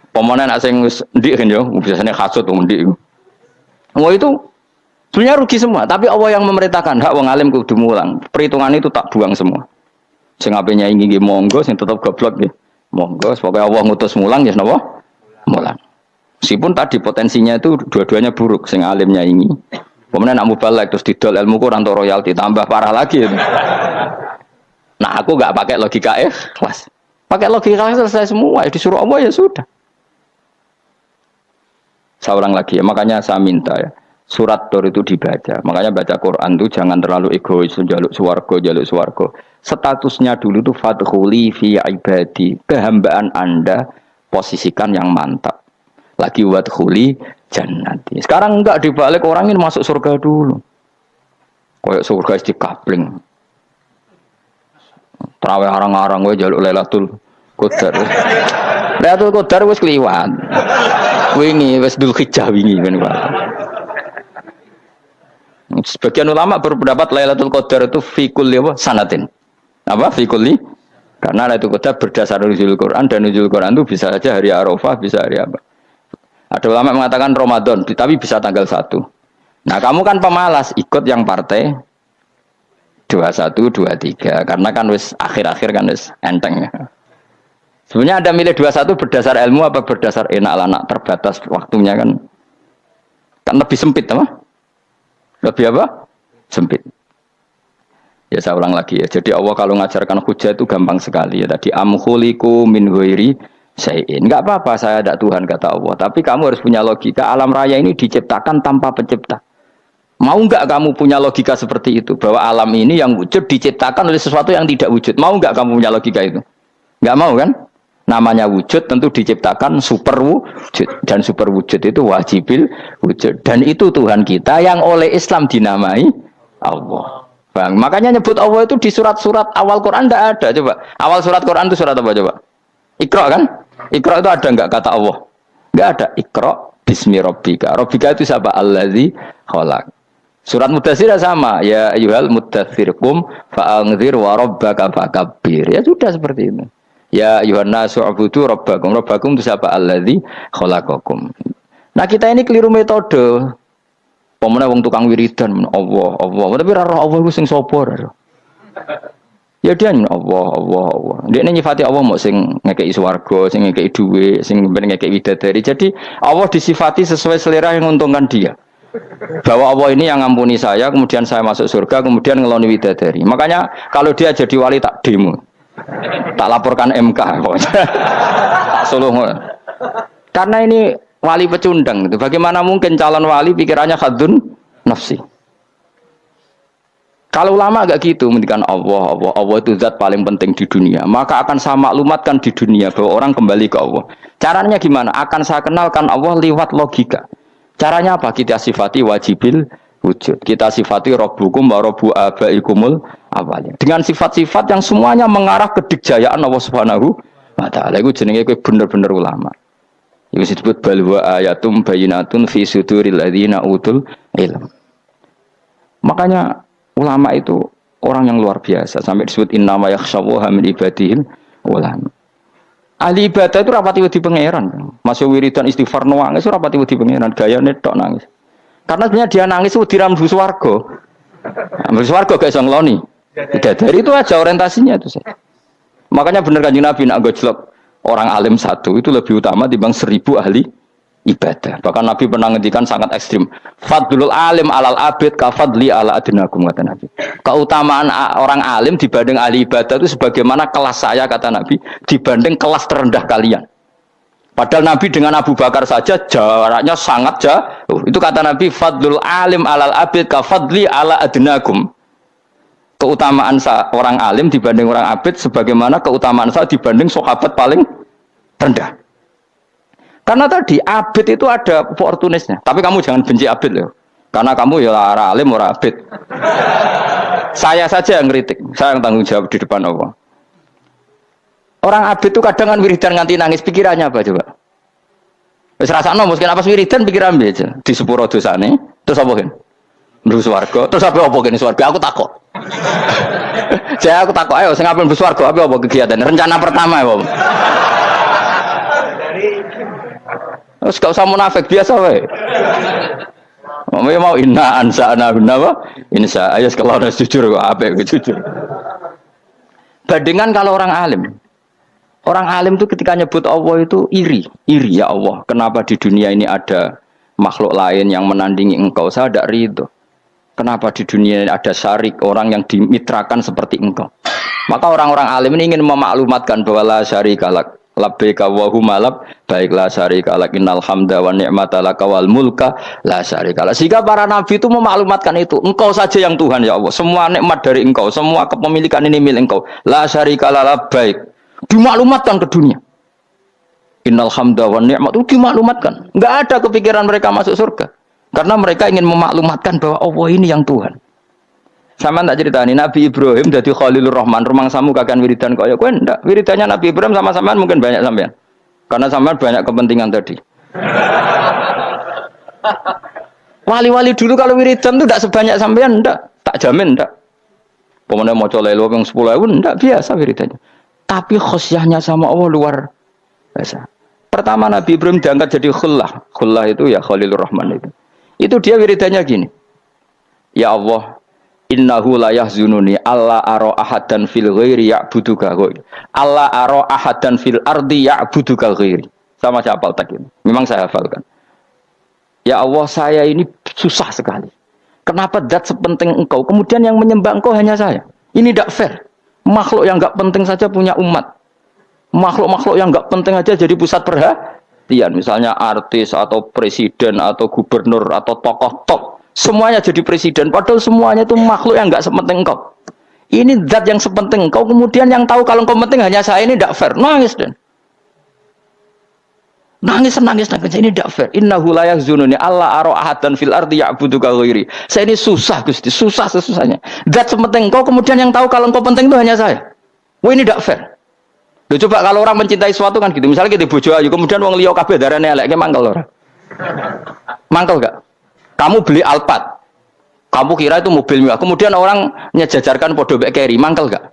S1: Pemenang nak sing ndik kan yo, biasanya hasud wong ndik. Oh itu sebenarnya rugi semua, tapi Allah yang memerintahkan hak wong alim kudu mulang. Perhitungan itu tak buang semua. Sing ape nyanyi nggih monggo, sing tetep goblok nggih. Monggo, pokoke Allah ngutus mulang ya napa? Mulang. Meskipun tadi potensinya itu dua-duanya buruk, sing alim nyanyi. Pemenang nak mubalek terus didol ilmu Quran atau royalti tambah parah lagi. Nah, aku enggak pakai logika kelas. Pakai logika selesai semua, ya disuruh Allah ya sudah. Saya ulang lagi ya, makanya saya minta ya, surat Tur itu dibaca. Makanya baca Quran itu jangan terlalu egois, jaluk swarga. Statusnya dulu itu fadkhuli fi ibadi, kehambaan Anda posisikan yang mantap. Lagi wadkhuli jannati. Sekarang enggak dibalik orang ini masuk surga dulu. Kayak surga di kapling. Terawih arang-arang gue jaluk Lailatul Qadar. Lailatul Qadar wis kliwat. Wingi wis Dzulhijjah wingi kan Pak. Sebagian ulama berpendapat Lailatul Qadar itu fi kulli sanatin. Apa fi kulli? Karena Lailatul Qadar berdasar nuzul Quran dan nuzul Quran itu bisa saja hari Arafah, bisa hari apa. Ada ulama mengatakan Ramadan, tapi bisa tanggal 1. Nah, kamu kan pemalas ikut yang partai 21, 23 karena kan wis akhir-akhir kan wis enteng ya. Sebenarnya Anda milih 21 berdasar ilmu apa berdasar enak anak terbatas waktunya kan? Kan lebih sempit apa? Lebih apa? Sempit. Ya saya ulang lagi ya. Jadi Allah kalau ngajarkan hujah itu gampang sekali ya. Tadi amkhuliku min ghairi syai'in. Enggak apa-apa saya ada Tuhan kata Allah, tapi kamu harus punya logika. Alam raya ini diciptakan tanpa pencipta. Mau enggak kamu punya logika seperti itu bahwa alam ini yang wujud diciptakan oleh sesuatu yang tidak wujud? Mau enggak kamu punya logika itu? Enggak mau kan? Namanya wujud tentu diciptakan super wujud dan super wujud itu wajibil wujud dan itu Tuhan kita yang oleh Islam dinamai Allah. Bang, makanya nyebut Allah itu di surat-surat awal Quran tidak ada. Coba awal surat Quran itu surat apa coba? Iqra kan? Iqra itu ada enggak kata Allah? Enggak ada. Iqra bismi rabbika. Rabbika itu siapa? Allazi khalaq. Surat Mudatsir sama, ya ayyuhal mudatsir qum fa'anzir wa rabbaka fakabbir. Ya sudah seperti itu. Ya ayyuhan nasu ubudu rabbakum. Rabbakum itu siapa? Alladzi khalaqakum. Nah, kita ini keliru metode. Pemene wong tukang wiridan Allah, Allah. Tapi ora roh Allah ku sing sapa? Ya dia Allah, Allah, Allah. Dia nyifati Allah mau sing ngekei swarga, sing ngekei dhuwit, sing ngekei widadari. Jadi Allah disifati sesuai selera yang menguntungkan dia. Bahwa Allah ini yang ngampuni saya, kemudian saya masuk surga, kemudian ngeloni widadari. Makanya kalau dia jadi wali tak demo, tak laporkan MK, tak suluh. Karena ini wali pecundang. Bagaimana mungkin calon wali pikirannya khadun nafsi? Kalau ulama agak gitu, mendikan Allah, Allah, Allah itu zat paling penting di dunia. Maka akan saya maklumatkan di dunia bahwa orang kembali ke Allah. Caranya gimana? Akan saya kenalkan Allah lewat logika. Caranya apa? Kita sifati wajibil wujud. Kita sifati Rabbukum wa Rabbu abaikumul awalin. Dengan sifat-sifat yang semuanya mengarah ke dikjayaan Allah Subhanahu wa taala. Iku jenenge kowe bener-bener ulama. Iku disebut balwa ayatum bayinatun fi suduril ladzina utul ilm. Makanya ulama itu orang yang luar biasa sampai disebut innama yakhshawaha min ibadihil ulama. Ahli ibadah itu rapati wedi pangeran. Masuk wiridan istighfar nangis itu rapati wedi pangeran, gayane tok nangis. Karena sebenarnya dia nangis itu diram mlebu swarga. Mlebu swarga gak iso ngloni. Dari itu aja orientasinya itu saya. Makanya bener Kanjeng Nabi nak gojlok orang alim satu itu lebih utama dibanding 1000 ahli ibadah. Bahkan Nabi pernah ngendikan sangat ekstrim. Fadlul alim alal abid ka fadli ala adnakum kata Nabi. Keutamaan orang alim dibanding ahli ibadah itu sebagaimana kelas saya kata Nabi dibanding kelas terendah kalian. Padahal Nabi dengan Abu Bakar saja jaraknya sangat jauh. Itu kata Nabi fadlul alim alal abid ka fadli ala adnakum. Keutamaan orang alim dibanding orang abid sebagaimana keutamaan saya dibanding sahabat paling rendah. Karena tadi abid itu ada oportunisnya. Tapi kamu jangan benci abid loh. Karena kamu ya orang alim, orang abid. Saya saja yang ngeritik. Saya yang tanggung jawab di depan Allah. Orang abid itu kadang kan wiridan nganti nangis. Pikirannya apa coba? Wis rasakno mungkin apa wiridan pikiran aja. Di sepuro dosane. Terus apa kan? Mlebu swarga. Terus apa kene swarga? Aku takok. Saya aku takok ayo sing ape mlebu swarga apa kegiatan? Rencana pertama ya, Pak. Terus gak usah munafik biasa wae. Mau inna ansa'na apa? Insya ayo kalau harus jujur kok apik jujur. Bandingan kalau orang alim. Orang alim itu ketika nyebut Allah itu iri ya Allah. Kenapa di dunia ini ada makhluk lain yang menandingi engkau? Saya tidak ridho. Kenapa di dunia ini ada syarik orang yang dimitrakan seperti engkau? Maka orang-orang alim ini ingin memaklumatkan bahwa la syarika lak. Labbaika wa humalab baiklah syarika lak innal hamda wa ni'mata laka wal mulka la syarika lak. Sehingga para nabi itu memaklumatkan itu, engkau saja yang Tuhan ya Allah. Semua nikmat dari engkau, semua kepemilikan ini milik engkau. La syarika lak baik. Dimaklumatkan ke dunia. Innal hamda wa ni'mat itu dimaklumatkan. Enggak ada kepikiran mereka masuk surga. Karena mereka ingin memaklumatkan bahwa Allah ini yang Tuhan. Sama tak ceritani Nabi Ibrahim jadi Khalilur Rahman, rumang samu kakan wiridan kaya kowe ndak. Wiridannya Nabi Ibrahim sama sampean mungkin banyak sampean. Karena sampean banyak kepentingan tadi. Wali-wali dulu kalau wiridan itu ndak sebanyak sampean ndak, tak jamin ndak. Pemene maca lelo ping 10.000 ndak biasa wiridannya. Tapi khosyahnya sama Allah luar biasa. Pertama Nabi Ibrahim diangkat jadi khullah. Khullah itu ya Khalilur Rahman itu. Itu dia wiridannya gini. Ya Allah, innahu la yahzununi alla ara ahadan fil ghairi ya'buduka ghairi. Alla ara ahadan fil ardi ya'buduka ghairi. Sama saya hafal tak ini. Memang saya hafalkan. Ya Allah, saya ini susah sekali. Kenapa zat sepenting engkau, kemudian yang menyembah engkau hanya saya? Ini tidak fair. Makhluk yang enggak penting saja punya umat. Makhluk-makhluk yang enggak penting aja jadi pusat perhatian. Misalnya artis atau presiden atau gubernur atau tokoh top. Semuanya jadi presiden, padahal semuanya itu makhluk yang enggak sepenting engkau. Ini zat yang sepenting engkau, kemudian yang tahu kalau engkau penting hanya saya, ini tidak fair. Nangis dan nangis, ini tidak fair. Innahu la yahzununi alla ara ahadan fil ardi ya'buduka ghairi. Saya ini susah Gusti, susah sesusahnya. Zat sepenting engkau, kemudian yang tahu kalau engkau penting itu hanya saya. Wah ini tidak fair. Loh, coba kalau orang mencintai sesuatu kan gitu. Misalnya kita bojo ayu, kemudian wong liya kabeh darane elek, mangkel ora? Mangkel enggak? Kamu beli Alphard, Kamu kira itu mobil mewah. Kemudian orang nyejajarkan podo mek keri, mangkel gak?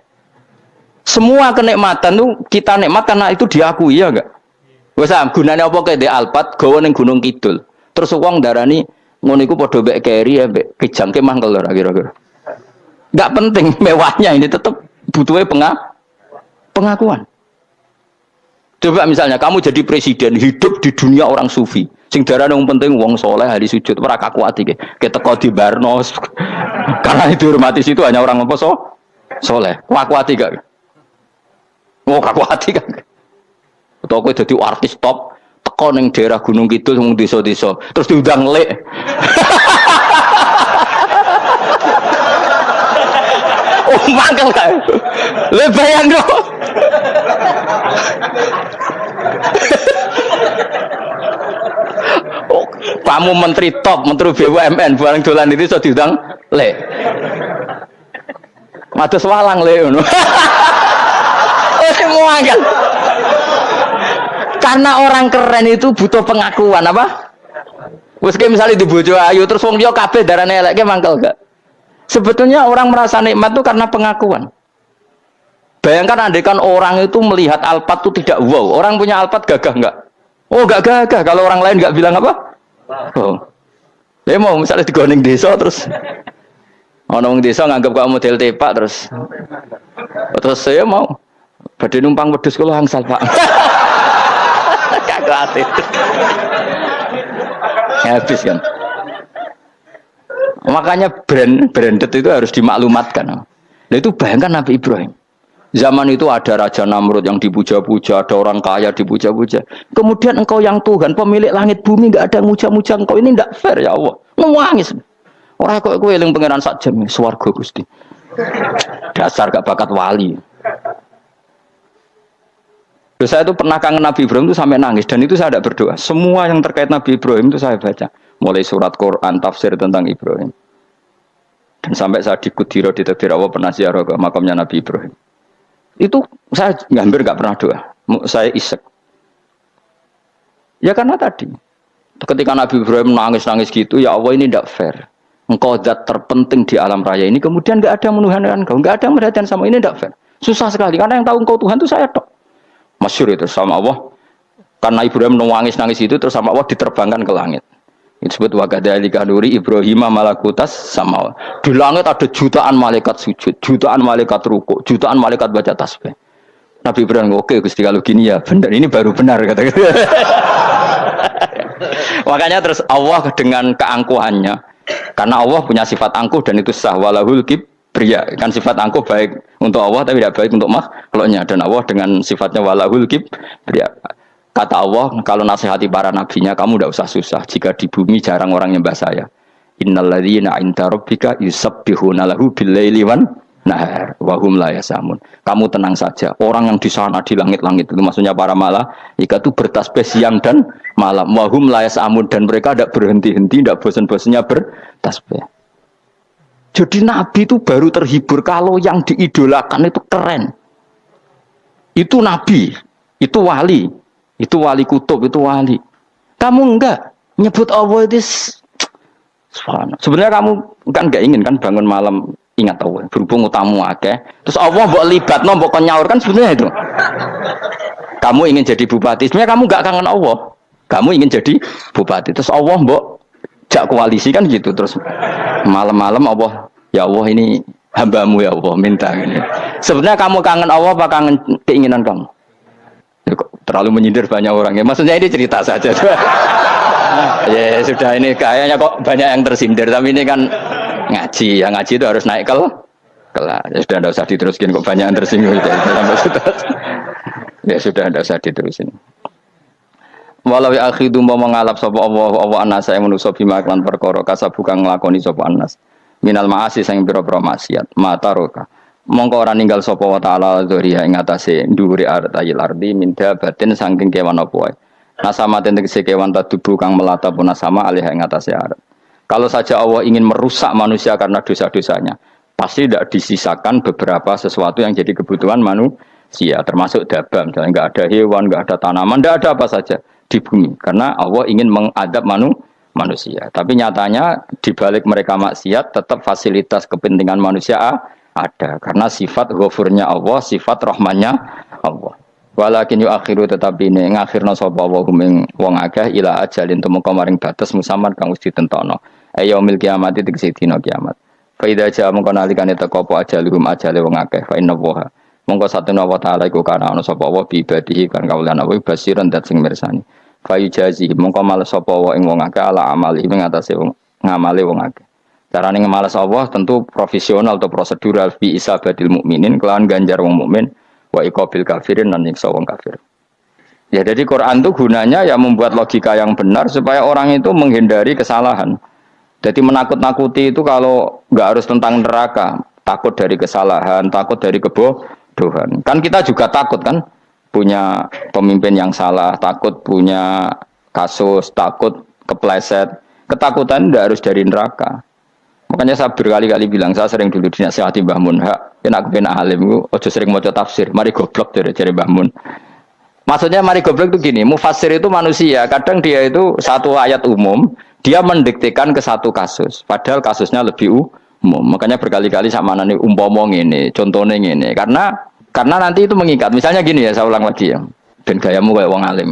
S1: Semua kenikmatan tuh kita nikmat karena itu diakui ya enggak? Wes gunane apa kae di Alphard gawa ning Gunung Kidul. Terus wong darani ngono iku padha mek keri ambek kejangke mangkel ora kira-kira. Enggak penting mewahnya ini tetap butuhnya pengakuan. Coba misalnya kamu jadi presiden hidup di dunia orang sufi. Sing darane wong penting wong soleh ahli sujud ora kakuati ke. Keteko di Barnos. Karena itu hormati situ hanya orang apa soleh. Kakuati gak? Oh kakuati kan. Atau kowe dadi artis top teko ning daerah Gunung Kidul mung desa-desa terus diundang lek. Oh mangkel kan. Le bayang dong. Oh, kamu menteri top, menteri BUMN barang dolan itu iso diundang le. Matus walang le ngono. Semua kan. Karena orang keren itu butuh pengakuan apa? Wes misalnya di bojo ayu terus wong liya kabeh darane eleke mangkel gak? Sebetulnya orang merasa nikmat itu karena pengakuan. Bayangkan andaikan orang itu melihat Alphard itu tidak wow. Orang punya Alphard gagah enggak? Oh enggak gagah. Kalau orang lain enggak bilang apa? Oh. Dia mau misalnya digoning desa terus orang desa nganggap kamu model tepak terus saya mau badhe numpang wedhus kula angsal Pak. Kagak hati. Habis kan. Makanya branded itu harus dimaklumatkan. Nah itu bayangkan Nabi Ibrahim. Zaman itu ada Raja Namrud yang dipuja-puja, ada orang kaya dipuja-puja. Kemudian engkau yang Tuhan, pemilik langit bumi, enggak ada muja-muja engkau. Ini enggak fair ya Allah. Nangis. Orang kok kowe eling pangeran sak jam swarga Gusti. Dasar gak bakat wali. Terus saya itu pernah kangen Nabi Ibrahim itu sampai nangis dan itu saya tidak berdoa. Semua yang terkait Nabi Ibrahim itu saya baca, mulai surat Quran, tafsir tentang Ibrahim. Dan sampai saya di Kudiro di Tadbir Allah pernah ziarah ke makamnya Nabi Ibrahim. Itu saya hampir nggak pernah doa. Saya isek. Ya karena tadi, ketika Nabi Ibrahim nangis-nangis gitu, ya Allah ini tidak fair. Engkau zat terpenting di alam raya ini, kemudian nggak ada menuhankan engkau, nggak ada merhatian sama ini tidak fair. Susah sekali karena yang tahu engkau Tuhan itu saya tok. Masyhur itu sama Allah. Karena Ibrahim nangis-nangis itu terus sama Allah diterbangkan ke langit. Itu disebut wakadzalika nuri Ibrahim malakutas sama. Di langit ada jutaan malaikat sujud, jutaan malaikat ruku, jutaan malaikat baca tasbih. Nabi Ibrahim oke Gusti kalau gini ya benar, ini baru benar kata. Makanya terus Allah dengan keangkuhannya, karena Allah punya sifat angkuh dan itu sah walahul kibriya, kan sifat angkuh baik untuk Allah tapi tidak baik untuk makhluknya, dan Allah dengan sifatnya walahul kibriya. Kata Allah, kalau nasihati para nabinya, kamu tidak usah susah. Jika di bumi jarang orang nyembah saya. Innalladzina 'inda rabbika yusabbihuna lahu bil-laili wan nahar wa hum la yasamun. Kamu tenang saja. Orang yang di sana di langit-langit itu maksudnya para malaikat itu bertasbih siang dan malam. Wa hum la yasamun, dan mereka tidak berhenti-henti, tidak bosan-bosannya bertasbih. Jadi Nabi itu baru terhibur kalau yang diidolakan itu keren. Itu Nabi, itu wali. Itu wali kutub, itu wali. Kamu enggak nyebut Allah itu sebenarnya kamu kan enggak ingin kan bangun malam ingat Allah, berhubung utamu akeh. Terus Allah mbok libatno, mbok nyaur kan sebenarnya itu. Kamu ingin jadi bupati, sebenarnya kamu enggak kangen Allah. Kamu ingin jadi bupati. Terus Allah mbok jak koalisi kan gitu. Terus malam-malam Allah, ya Allah ini hambamu ya Allah minta ini. Sebenarnya kamu kangen Allah apa kangen keinginan kamu? Terlalu menyindir banyak orang ya. Maksudnya ini cerita saja. Ya sudah, ini kayaknya kok banyak yang tersindir. Tapi ini kan ngaji. Yang ngaji itu harus naik kelas. Ya sudah, tidak usah diteruskin. Kok banyak yang tersinggung. Ya sudah, tidak usah diterusin. Walau ya akhidu mau mengalap sapa Allah anas saya manusa bima lan perkara kasabukang nglakoni sapa anas. Minal ma'asi sing pira-pira maksiat. Mataroka. Mongko ora ninggal sapa wa taala dzuriya ing atase dhuwure artayil ardi minda batin saking kewan apa wae. Nasama tegese kewan tadubu kang melata pun sama alih ing atase arat. Kalau saja Allah ingin merusak manusia karena dosa-dosanya, pasti tidak disisakan beberapa sesuatu yang jadi kebutuhan manusia, termasuk dabam. Jadi enggak ada hewan, enggak ada tanaman, enggak ada apa saja di bumi karena Allah ingin mengadab manusia. Tapi nyatanya di balik mereka maksiat tetap fasilitas kepentingan manusia ada karena sifat ghafurnya Allah, sifat rahmannya Allah. Walakin yu akhiru tetapi ini ngakhirna sapa wa kuming wong akeh ila ajalin tumeka maring batas musaman kang wis ditentono. Yaumil kiamat tegese dina kiamat. Fa idza jaa mongko nalikane teka apa ajaluhum ajale wong akeh fa inna wa mongko satuna wa taala iku kana ana sapa wa bi ibadihi kan kaulan apa basiran dat sing mirsani. Fa yujazi mongko males sapa wa ing wong akeh ala amali ing atase wong ngamale wong akeh. Carane ngemales Allah tentu profesional atau prosedural bi isabatil mukminin kelawan ganjar wong mukmin. Wa iqabil kafirin dan nyiksa wong kafir. Ya jadi Quran itu gunanya ya membuat logika yang benar supaya orang itu menghindari kesalahan. Jadi menakut-nakuti itu kalau nggak harus tentang neraka, takut dari kesalahan, takut dari kebodohan. Kan kita juga takut kan punya pemimpin yang salah, takut punya kasus, takut kepleset. Ketakutan tidak harus dari neraka. Makanya saya berkali-kali bilang, saya sering dulu dinasihati Mbah Mun, kena aku kena alim, ojo sering maca tafsir, mari goblok dari Mbah Mun. Maksudnya mari goblok itu gini, mufassir itu manusia, kadang dia itu satu ayat umum, dia mendiktekan ke satu kasus, padahal kasusnya lebih umum. Makanya berkali-kali sama nani umpomong ini, contohnya ini, karena nanti itu mengikat. Misalnya gini ya, saya ulang lagi ya, dan gayamu kayak wong alim.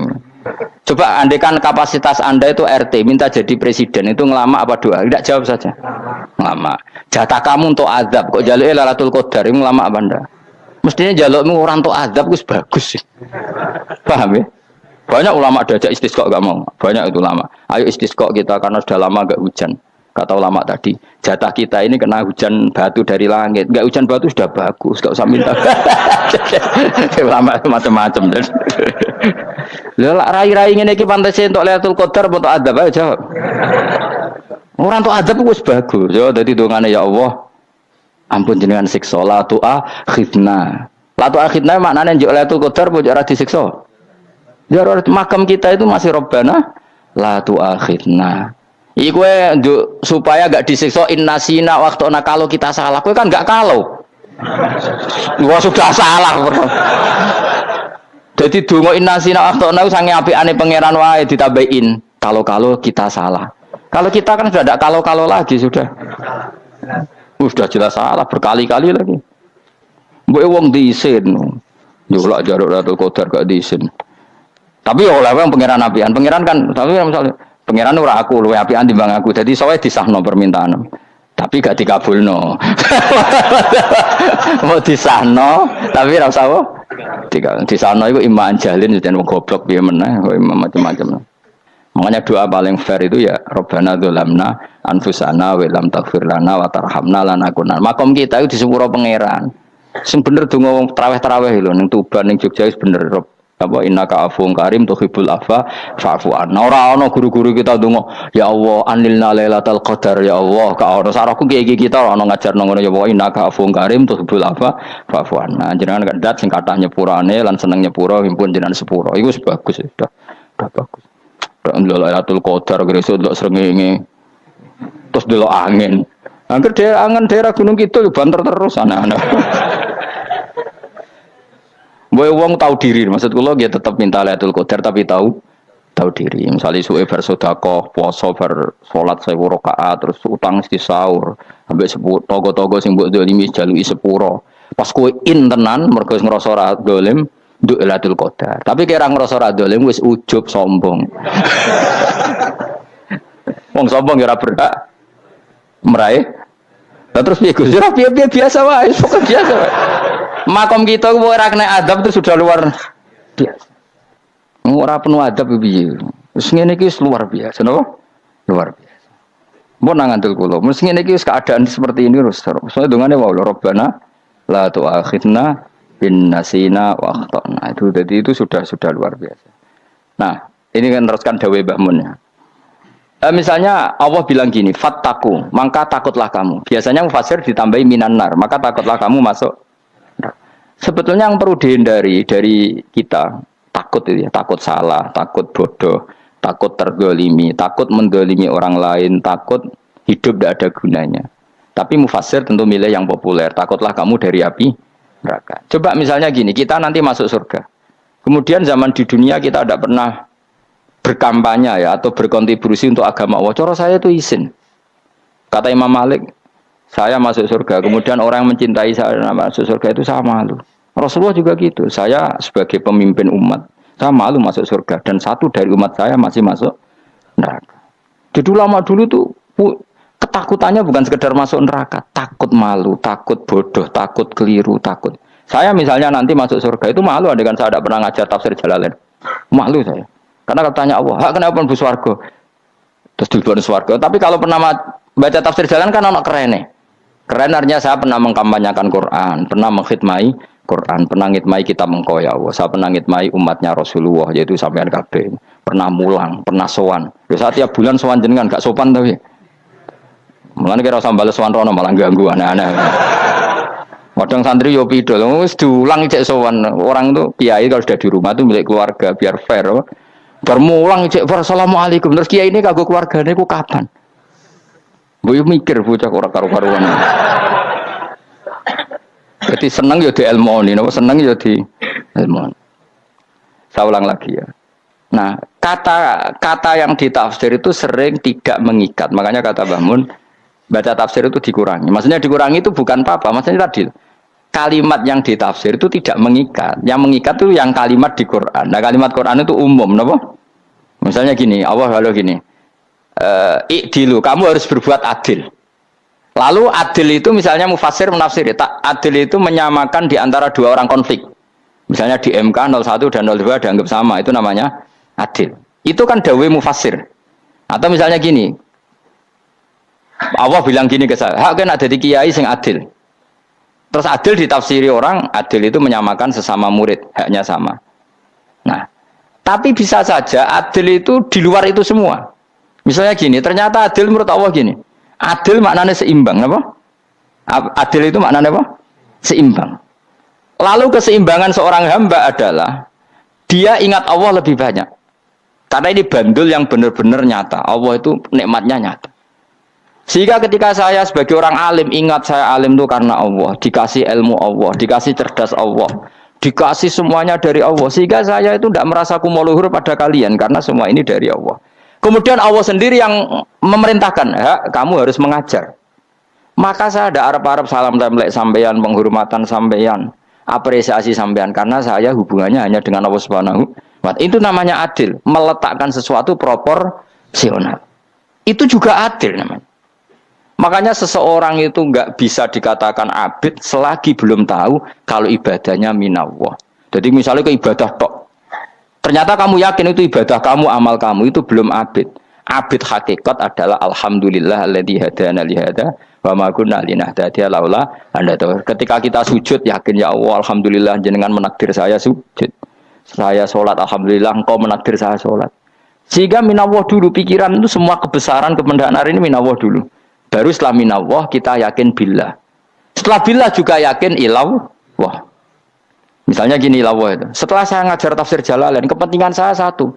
S1: Coba andekan kapasitas Anda itu RT, minta jadi presiden, itu ngelama apa doa? Tidak, jawab saja. Ngelama. Jatah kamu untuk azab, kok jaluknya Lailatul Qadar, itu ngelama apa Anda? Mestinya jalukmu orang untuk azab, itu bagus sih. Paham ya? Banyak ulama diajak istisqa gak mau. Banyak itu ulama. Ayo istisqa kita, karena sudah lama gak hujan. Kata ulama tadi, jatah kita ini kena hujan batu dari langit. Gak hujan batu sudah bagus, gak usah minta. Ulama macam-macam. Lah rai-rai ngene iki pantes entuk Lailatul Qadar untuk adab aja jawab. Orang untuk adab wis bagus. Ya dadi dongane ya Allah. Ampun jenengan siksa la tu'akhidna. La tu'akhidna maknane njuk Lailatul Qadar kok ora disiksa. Ya makam kita itu masih Rabbana la tu'akhidna. Iku supaya gak disiksa innasina waktu kalau kita salah. Kowe kan gak kalau. Wah sudah salah. Jadi donga innasina waktu sange apikane pangeran wae ditambahin. Kalau kita salah. Kalau kita kan sudah tidak kalau lagi sudah. Sudah jelas salah berkali-kali lagi. Mbok wong diisin. Yo lak jaruk Lailatul Qadar gak diisin. Tapi oleh wong pangeran apian. Pangeran kan tapi misalnya pengiran ora aku luwe apian timbang aku. Jadi sowe disahno permintaan. Tapi gak dikabulno. Mau disahno tapi ora usah apa? Disahno iku iman jalin jan wong goblok piye meneh, macam-macam. Makanya doa paling fair itu ya Rabbana dzalamna anfusana wa lam taghfir lana wa tarhamna lanakunanna. Makom kita itu di sepuro pangeran. Sing bener donga wong traweh-traweh lho ning Tuban ning Jogja wis bener. Apa innaka afuwun karim tuhibbul afwa fa'fu anna. Ora ana guru-guru kita ndonga ya Allah anilna lailatul qadar ya Allah ka ono saraku iki kita ora ono ngajarno ngono ya Allah innaka afuwun karim tuhibbul afwa fa'fu anna. Jenengan kandat sing kathah nyepurane lan seneng nyepuro himpun jenengan sepuro. Iku wis bagus sudah bagus. Lailatul qadar gresuk ndelok srengenge. Terus ndelok angin. Angger daerah Gunung Kidul banter terus anak-anak. Boy wong tahu diri, maksud kula dia tetap minta Lailatul Qadar tapi tahu diri. Misalnya suwe bar sedekah, puasa bar salat 1000 rakaat, terus utang mesti sahur, ambek togo-togo sing mbok dolimi jaluki sepuro. Pas kowe tenan mergo ngrasa ora dolim, nduk Lailatul Qadar. Tapi kira ngrasa ora dolim wis ujub sombong. Wong sombong ora berhak meraih. Lah terus piye Gus? Ora piye biasa wae, pokok biasa wae. Makom kita ora kena adab itu sudah luar biasa. Ora penuh adab piye. Wis ngene iki luar biasa, napa? Luar biasa. Mbok nang ngandel kula, mesti ngene iki keadaan seperti ini terus. Soale dongane wa Rabbana la tu'akhidna bin nasina wa akhtana. Itu jadi itu sudah luar biasa. Nah, ini kan teruskan dawuh Mbah Mun ya. Misalnya Allah bilang gini, fattaku, maka takutlah kamu. Biasanya mufasir ditambahi minan nar, maka takutlah kamu masuk. Sebetulnya yang perlu dihindari dari kita takut itu ya, takut salah, takut bodoh, takut tergolimi, takut mendolimi orang lain, takut hidup tidak ada gunanya. Tapi mufasir tentu milih yang populer. Takutlah kamu dari api neraka. Coba misalnya gini, kita nanti masuk surga. Kemudian zaman di dunia kita tidak pernah berkampanye ya atau berkontribusi untuk agama Allah. Cara saya itu izin. Kata Imam Malik, saya masuk surga. Kemudian orang yang mencintai saya masuk surga itu saya malu. Rasulullah juga gitu. Saya sebagai pemimpin umat, saya malu masuk surga. Dan satu dari umat saya masih masuk neraka. Jadi lama dulu tuh ketakutannya bukan sekedar masuk neraka, takut malu, takut bodoh, takut keliru, takut. Saya misalnya nanti masuk surga itu malu, andaikan saya tidak pernah ngajar tafsir Jalalain. Malu saya. Karena kalau tanya Allah, hak kenapa pun swarga? Terus duluan swarga. Tapi kalau pernah baca tafsir Jalan kan anak keren nih. Keren artinya saya pernah mengkampanyakan Quran, pernah mengkhidmai Quran, pernah ngitmai kitab engkau ya Allah. Saya pernah ngitmai umatnya Rasulullah, yaitu sampean kabeh. Pernah mulang, pernah sowan. Ya saat tiap bulan sowan jenengan gak sopan tapi. Mulane kira usah bales sowan rono malah ganggu anak-anak. Kadang santri yo pidol, wis diulang cek sowan. Orang itu kiai kalau sudah di rumah itu milik keluarga biar fair. Bermulang cek assalamualaikum. Terus kiai ini kagok keluargane ku kapan? Boyo mikir bocah ora karo-karuan. Jadi seneng ya di ilmoni, napa seneng ya di ilmoni. Saya ulang lagi ya. Nah, kata yang ditafsir itu sering tidak mengikat. Makanya kata Mbah Mun, baca tafsir itu dikurangi. Maksudnya dikurangi itu bukan apa-apa, maksudnya tadi kalimat yang ditafsir itu tidak mengikat. Yang mengikat itu yang kalimat di Quran. Nah, kalimat Quran itu umum, napa? Misalnya gini, Allah lalu gini. Ikdilu, kamu harus berbuat adil. Lalu adil itu misalnya mufassir menafsiri, adil itu menyamakan di antara dua orang konflik. Misalnya di MK 01 dan 02 dianggap sama, itu namanya adil. Itu kan dawai mufassir. Atau misalnya gini, Allah bilang gini ke saya, hak kan ada di kiai sing adil. Terus adil ditafsiri orang, adil itu menyamakan sesama murid, haknya sama. Nah, tapi bisa saja adil itu di luar itu semua. Misalnya gini, ternyata adil menurut Allah gini. Adil maknanya seimbang, apa? Adil itu maknanya apa? Seimbang. Lalu keseimbangan seorang hamba adalah dia ingat Allah lebih banyak. Karena ini bandul yang benar-benar nyata. Allah itu nikmatnya nyata. Sehingga ketika saya sebagai orang alim ingat saya alim itu karena Allah, dikasih ilmu Allah, dikasih cerdas Allah, dikasih semuanya dari Allah. Sehingga saya itu tidak merasa kumuluhur pada kalian karena semua ini dari Allah. Kemudian Allah sendiri yang memerintahkan, kamu harus mengajar. Maka saya ada arep-arep salam templek sampeyan, penghormatan sampeyan, apresiasi sampeyan karena saya hubungannya hanya dengan Allah Subhanahu wa Ta'ala. Itu namanya adil, meletakkan sesuatu proporsional. Itu juga adil namanya. Makanya seseorang itu enggak bisa dikatakan abid selagi belum tahu kalau ibadahnya minallah. Jadi misalnya ke ibadah tok. Ternyata kamu yakin itu ibadah kamu, amal kamu itu belum abid. Abid hakikat adalah alhamdulillah alladzi hadana li hada wa ma kunna linahtadiya laula anda tahu. Ketika kita sujud yakin ya Allah alhamdulillah jenengan menakdir saya sujud. Saya salat alhamdulillah engkau menakdir saya salat. Sehingga minallah dulu pikiran itu semua kebesaran kemendahan ini minallah dulu. Baru setelah minallah kita yakin billah. Setelah billah juga yakin ilallah. Misalnya gini lawah itu. Setelah saya ngajar tafsir Jalalain, kepentingan saya satu.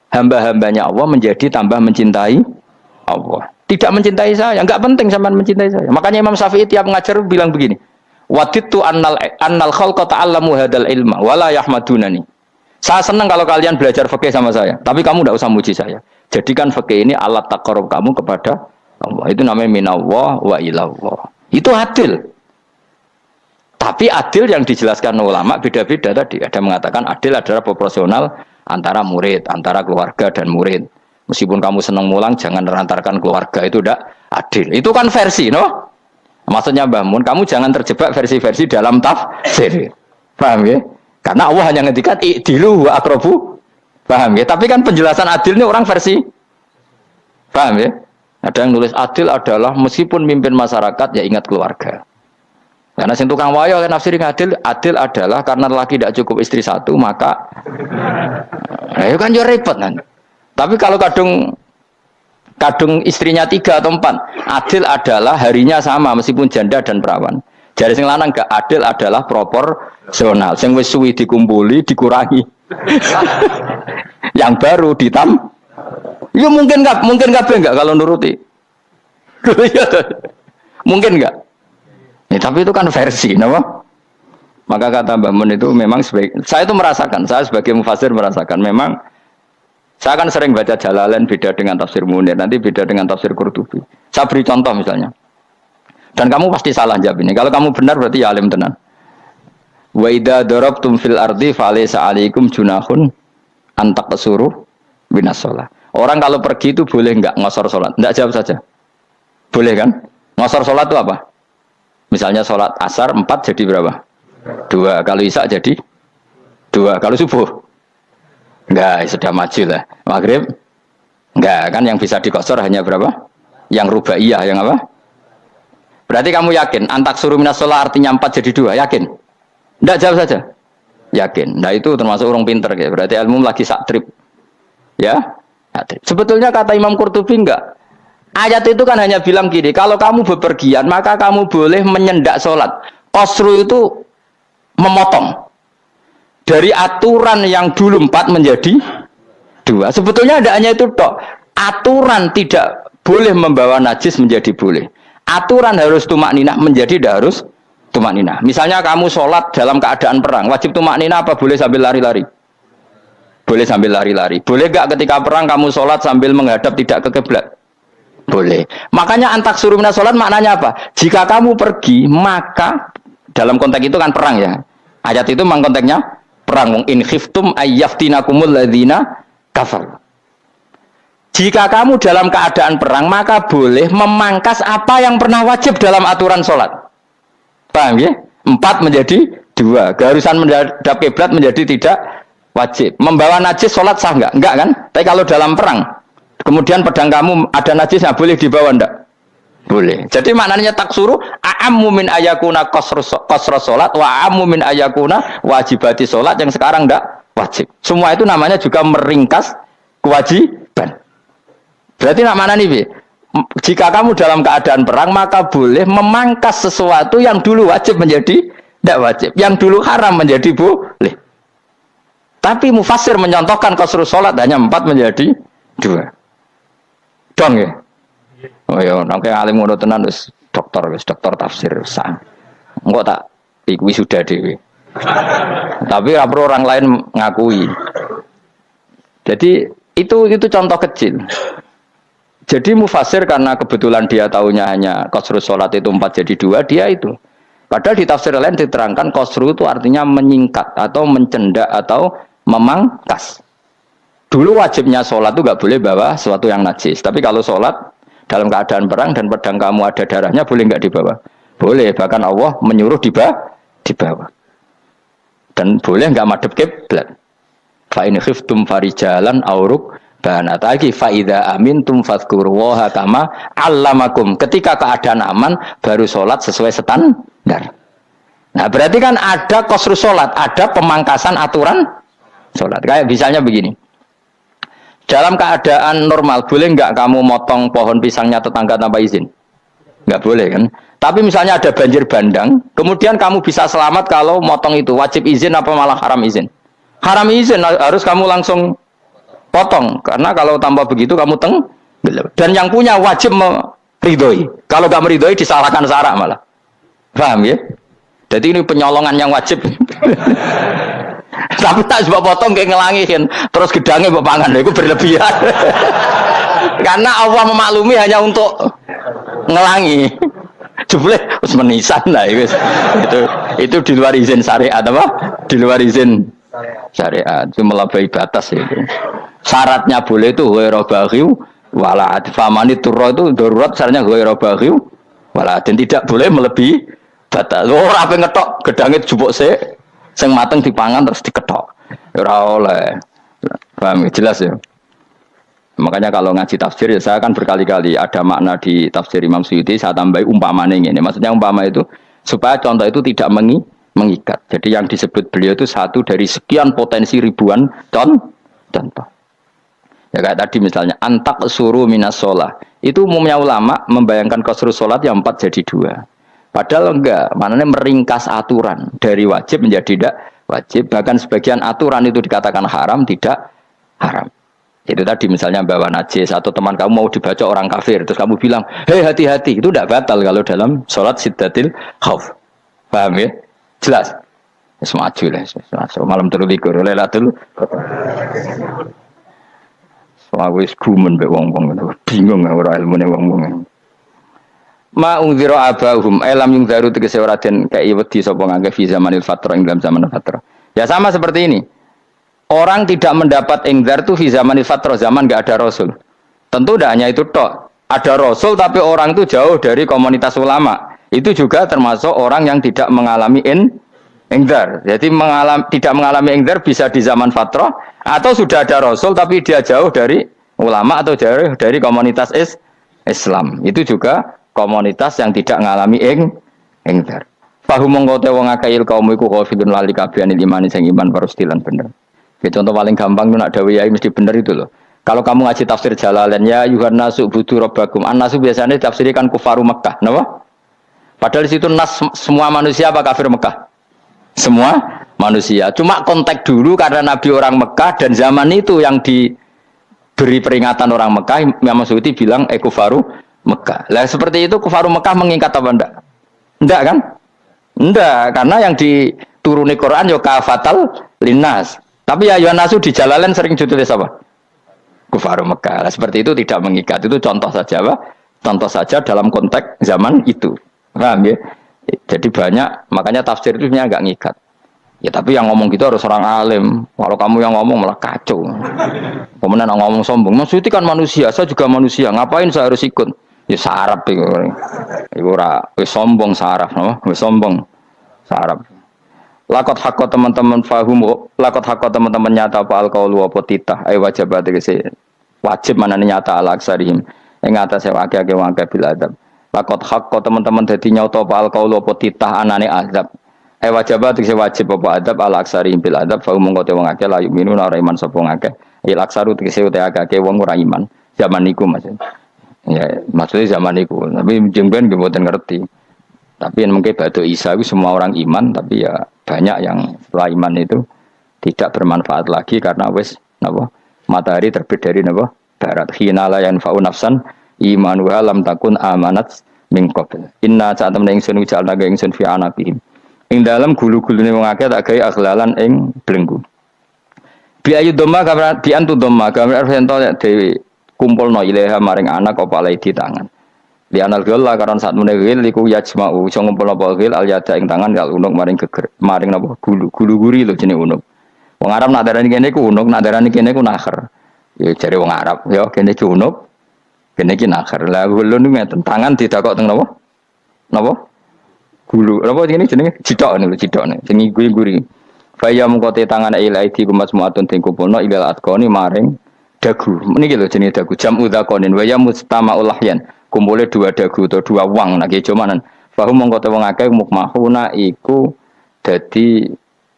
S1: Hamba-hambanya Allah menjadi tambah mencintai Allah. Tidak mencintai saya, enggak penting sampean mencintai saya. Makanya Imam Syafi'i tiap ngajar bilang begini. Wadittu annal khalqa ta'allamu hadal ilma wala yahmadunani. Saya senang kalau kalian belajar fikih sama saya, tapi kamu enggak usah muji saya. Jadikan fikih ini alat taqarrub kamu kepada Allah. Itu namanya minallah wa ilallah. Itu adil. Tapi adil yang dijelaskan ulama beda-beda tadi. Ada mengatakan adil adalah proporsional antara murid, antara keluarga dan murid. Meskipun kamu senang mulang, jangan merantarkan keluarga. Itu tidak adil. Itu kan versi, no? Maksudnya Mbah Mun, kamu jangan terjebak versi-versi dalam tafsir. Paham ya? Karena Allah hanya ngendikan i'dilu wa aqrabu. Paham ya? Tapi kan penjelasan adil ini orang versi. Paham ya? Ada yang nulis adil adalah meskipun mimpin masyarakat ya ingat keluarga. Karena sing tukang wayo kan nafsiri adil adalah karena laki tidak cukup istri satu maka itu kan juga repot kan. Tapi kalau kadung istrinya 3 atau 4, adil adalah harinya sama meskipun janda dan perawan. Jadi sing lanang gak adil adalah proporsional. Sing wis suwi dikumpuli dikurangi. Yang baru ya mungkin enggak kalau nuruti. Mungkin enggak. Ya, tapi itu kan versi, kenapa? Maka kata Mbah Mun itu memang saya itu merasakan, saya sebagai mufassir merasakan memang Saya kan sering baca Jalalain beda dengan tafsir Munir, nanti beda dengan tafsir Qurtubi. Saya beri contoh misalnya. Dan kamu pasti salah jawab ini. Kalau kamu benar berarti ya alim tenan. Wa idza darabtum fil ardi falaysa 'alaikum junahun an taqsuru minas shalah. Orang kalau pergi itu boleh enggak ngosor salat? Enggak, jawab saja. Boleh kan? Ngosor salat itu apa? Misalnya salat asar 4 jadi berapa? 2. Kalau isya jadi 2. Kalau subuh? Enggak, sudah maju lah. Maghrib? Enggak, kan yang bisa dikosor hanya berapa? Yang rubaiyah, yang apa? Berarti kamu yakin antak suruh minas sholat artinya 4 jadi 2, yakin? Tidak, jawab saja. Yakin. Nah itu termasuk orang pinter ya. Berarti ilmu lagi sak trip. Ya? Sebetulnya kata Imam Qurtubi enggak. Ayat itu kan hanya bilang gini, kalau kamu bepergian maka kamu boleh menyendak sholat. Qasru itu memotong. Dari aturan yang dulu 4 menjadi 2. Sebetulnya tidak hanya itu tok. Aturan tidak boleh membawa najis menjadi boleh. Aturan harus tumak ninah menjadi tidak harus tumak ninah. Misalnya kamu sholat dalam keadaan perang, wajib tumak ninah apa boleh sambil lari-lari? Boleh sambil lari-lari. Boleh gak ketika perang kamu sholat sambil menghadap tidak ke kiblat? Boleh. Makanya antak suruh minas sholat maknanya apa? Jika kamu pergi, maka dalam konteks itu kan perang ya. Ayat itu memang konteksnya perang. In khiftum ayyaftinakumul ladzina kafar. Jika kamu dalam keadaan perang, maka boleh memangkas apa yang pernah wajib dalam aturan sholat. Paham ya? 4 menjadi 2. Keharusan menghadap kiblat menjadi tidak wajib. Membawa najis sholat sah enggak? Enggak kan? Tapi kalau dalam perang, kemudian pedang kamu ada najisnya, boleh dibawa enggak? Boleh. Jadi maknanya taksuru, a'ammu min ayakuna qasra sholat, wa a'ammu min ayakuna wajibati sholat yang sekarang enggak wajib. Semua itu namanya juga meringkas kewajiban. Berarti nak mana nih, jika kamu dalam keadaan perang maka boleh memangkas sesuatu yang dulu wajib menjadi tidak wajib, yang dulu haram menjadi boleh. Tapi mufassir menyontohkan qasrul salat hanya 4 menjadi 2. Dong ya. Oh ya, nangke alim ngono tenan wis dokter tafsir sang. Engko tak iki sudah dhewe. Tapi ora perlu orang lain ngakui. Jadi itu contoh kecil. Jadi mufasir karena kebetulan dia tahunya hanya qasru sholat itu 4 jadi 2, dia itu. Padahal di tafsir lain diterangkan qasru itu artinya menyingkat atau mencendak atau memangkas. Dulu wajibnya sholat itu nggak boleh bawa sesuatu yang najis. Tapi kalau sholat dalam keadaan perang dan pedang kamu ada darahnya, boleh nggak dibawa? Boleh. Bahkan Allah menyuruh dibawa. Dan boleh nggak madhep kiblat. Fa in khiftum farijalan auruk banat lagi faida amintum fadhkurullaha kama allamakum. Ketika keadaan aman baru sholat sesuai standar. Nah berarti kan ada qasru sholat, ada pemangkasan aturan sholat. Kayak misalnya begini, dalam keadaan normal boleh nggak kamu motong pohon pisangnya tetangga tanpa izin? Nggak boleh kan? Tapi misalnya ada banjir bandang, kemudian kamu bisa selamat kalau motong itu wajib izin apa malah haram izin? Haram izin, harus kamu langsung potong, karena kalau tanpa begitu kamu dan yang punya wajib meridhoi. Kalau gak meridhoi disalahkan syarak malah. Paham ya? Jadi ini penyolongan yang wajib. Tapi tak sebab potong kayak ngelangihin, terus gedangnya mbok pangan, itu berlebihan. Karena Allah memaklumi hanya untuk ngelangi. Jebule wis menisan lah itu di luar izin syariat apa? Di luar izin syariat, itu melampaui batas itu. Syaratnya boleh itu ghairu baghiw wala adfamani turra itu darurat syaratnya ghairu baghiw wala dan tidak boleh melebihi batas. Ora ape ngetok gedange jupuk sik sing mateng dipangan terus diketok. Ora oleh. Paham jelas ya. Makanya kalau ngaji tafsir ya saya kan berkali-kali ada makna di tafsir Imam Suyuti saya tambahi umpamane ngene. Maksudnya umpama itu supaya contoh itu tidak mengikat. Jadi yang disebut beliau itu satu dari sekian potensi ribuan contoh. Ya kayak tadi misalnya antak suruh minas sholat. Itu umumnya ulama membayangkan qasru sholat yang 4 jadi 2. Padahal enggak, maknanya meringkas aturan dari wajib menjadi tidak wajib. Bahkan sebagian aturan itu dikatakan haram, tidak haram. Itu tadi misalnya bawa najis atau teman kamu mau dibaca orang kafir, terus kamu bilang, hei hati-hati, itu tidak batal kalau dalam sholat siddatil khauf. Paham ya? Jelas? Semaju lah, malam terlikur, lelatul. Aku wis gumen mbek wong-wong ngono. Bingung ora ilmune wong-wong. Ma ungzira abahum alam yung daru tegese ora den kei wedi sapa ngangge fi zamanil fatra ing dalam zaman fatra. Ya sama seperti ini. Orang tidak mendapat ingzar itu fi zamanil fatra, zaman enggak ada rasul. Tentu tidak hanya itu tok. Ada rasul tapi orang itu jauh dari komunitas ulama. Itu juga termasuk orang yang tidak mengalami ingzar. Jadi tidak mengalami ingzar bisa di zaman fatra atau sudah ada rasul tapi dia jauh dari ulama atau jauh dari komunitas Islam. Itu juga komunitas yang tidak ngalami ingzar. Fahum mongko te wong akeh kaum iku kafirun lali kabehane iman sing iman parustilan bener. Ya, contoh paling gampang itu nak dawuh yai mesti bener itu loh. Kalau kamu ngaji tafsir Jalalain ya yuhan nasu budu rabbakum. An-nasu biasanya ditafsirkan kufaru Mekah, napa? Padahal di situ nas semua manusia apa kafir Mekah? Semua manusia. Cuma konteks dulu karena Nabi orang Mekah dan zaman itu yang diberi peringatan orang Mekah, Imam Suyuti bilang kufaru Mekah. Lah seperti itu kufaru Mekah mengikat apa enggak? Enggak kan? Enggak, karena yang dituruni Quran yo kafatal linnas. Tapi ya nasu di Jalalain sering ditulis apa? Kufaru Mekah. Lah seperti itu tidak mengikat. Itu contoh saja apa? Contoh saja dalam konteks zaman itu. Paham ya? Jadi banyak, makanya tafsir itu sebenarnya agak ngikat. Ya tapi yang ngomong gitu harus orang alim. Kalau kamu yang ngomong malah kacau. Kemudian ngomong sombong. Maksudnya kan manusia, saya juga manusia. Ngapain saya harus ikut? Ya sarap itu. Iku ora wis sombong saraf, no? Wis sombong saraf. Lakot hakko teman-teman fahum, lakot hakko teman-teman nyata apa alqaulu apa titah ay wajibat tegese wajib manane nyata ala aksarihim ing atase akeh-akeh wong akeh bil adab. Lakot hakko teman-teman dadi nyata apa alqaulu apa titah anane azab. Ay wajibat tegese wajib apa adab ala aksarihim bil adab fahum mongko te wong akeh la yuminun ora iman sapa akeh. Il aksaru tegese ute akeh wong ora iman. Zaman niku maksud. Ya, maksudnya zaman itu, tapi jengben gue buatan ngerti. Tapi yang mungkin batu Isa itu semua orang iman, tapi ya banyak yang setelah iman itu tidak bermanfaat lagi karena wes, napa matahari terbit dari napa barat. Hinala yang fa'u nafsan imanuha lam takun amanat min qabl. Inna sa'atam ingsun ucal naga ingsun fi anaqihim. Ing dalam gulu-gulune wong akeh tak gawe akhlalan ing belenggu. Bi ayu dhamma kamran bi antu dhamma kamran ento dewi kumpulno ilaha maring anak apa lai di tangan. Li anal galla karon saat menegil iku yajma'u iso ngumpulno apa gil al yada ing tangan kal unuk maring geger maring napa gulu-guri lho jenenge unuk. Wong Arab nak darani kene iku unuk, nak darani kene iku nakher. Ya jare wong Arab, ya kene iki unuk, kene iki nakher. Lah gulu niku ngeten, tangan didakok teng napa? Napa? Gulu. Napa jenenge cidok niku cidokne. Sing guri-guri. Faya mungkote tangan ilaidi kumas muatun ting kumpulno ilal atqoni maring dagu, ini gitu jenis dagu. Jam udhakonin, waya mustama'ul lahyan. Kumpulnya dua dagu atau dua wang. Nah, kayak cumanan. Fahum mengkota wong akeh mukmahuna iku dadi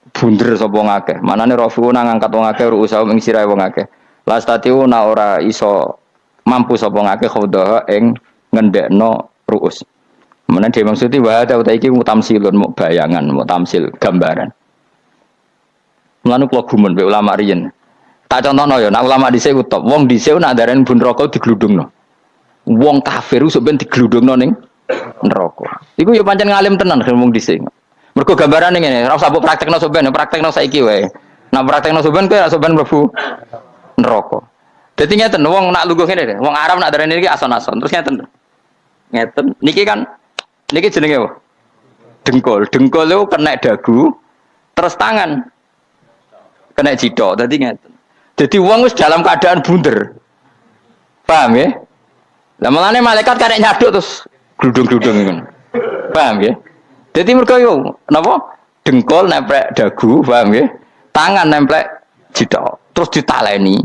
S1: bunder sapa wong akeh. Manane rafiuna ngangkat wong akeh ru'usau ing sirahe wong akeh. Lastatiuna ora iso mampu sapa wong akeh khawdaha ing ngendekno ru'us. Menan dhewe maksudi wa ta iki mutamsilun mu bayangan, mutamsil gambaran. Mulane kula gumun mbek ulama riyen. Tak contohno ya, nak ulama dhisik ku top. Wong dhisik nak darani bun neraka digludungno. Wong kafir ku sampeyan digludungno ning neraka. Iku ya pancen ngalim tenan wong dhisik. Mergo gambarane ngene, ora usah mbok praktekno sampeyan, praktekno saiki wae. Nak praktekno sampeyan kowe ora sampeyan mlebu neraka. Dadi ngeten, wong nak lungguh ngene, wong Arab nak darani iki ason-ason. Terus ngeten. Ngeten. Niki kan niki jenenge apa? Dengkul. Dengkul itu kena dagu, terus tangan kena cidok. Dadi ngeten. Jadi uang wis dalam keadaan bunder. Paham ya? Lah malane malaikat karek nyaduk terus gludung-gludung ngono. Paham ya? Jadi mergo yo napa? Dengkul nempel dagu, paham ya? Tangan nempel jidok, terus ditaleni.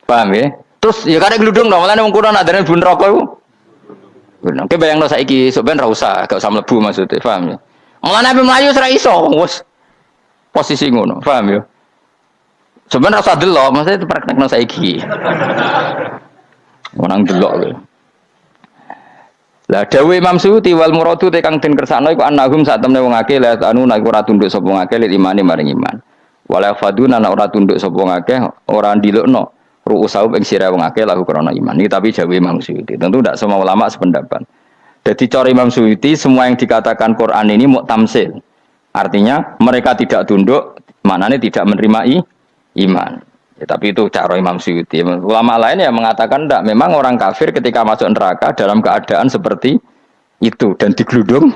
S1: Paham ya? Terus ya karek gludung dong, malane wong kuno nak darane bun neraka iku. Bener. Oke bayangno saiki sok ben ra usah, gak usah mlebu maksudnya, paham ya? Malane ape mlayu ora iso, wis posisi ngono, paham ya? Sebenarnya rasa delok, maksudnya itu praktekno saiki. Menang delok kowe. Lah dawuh Imam Suyuti wal muradu te kang den kersakno iku annahum sak temne wong akeh la anu nek ora tunduk sapa wong akeh lil imani maring iman. Wala faduna nek ora tunduk sapa wong akeh ora ndilukno ru'usau ing sira wong akeh lahu krana iman. Iki tapi dawuh Imam Suyuti. Tentu tidak semua ulama sependapat. Jadi cara Imam Suyuti semua yang dikatakan Quran ini muktamsil. Artinya mereka tidak tunduk, maknanya tidak menerima iman. Ya, tapi itu cara Imam Suyuti. Ulama lain ya mengatakan tidak. Memang orang kafir ketika masuk neraka dalam keadaan seperti itu dan digeludung.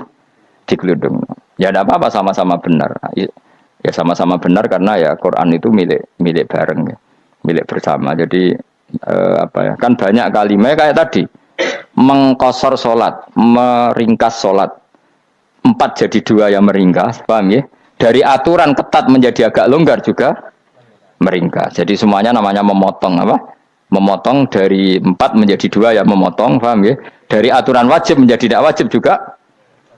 S1: Ya tidak apa-apa sama-sama benar. Ya sama-sama benar karena ya Quran itu milik bareng ya, milik bersama. Jadi apa ya? Kan banyak kalimat kayak tadi mengkosor solat, meringkas solat. 4 jadi 2 yang meringkas, paham ya? Dari aturan ketat menjadi agak longgar juga meringkas. Jadi semuanya namanya memotong apa? Memotong dari 4 menjadi 2 ya memotong, paham ya? Dari aturan wajib menjadi tidak wajib juga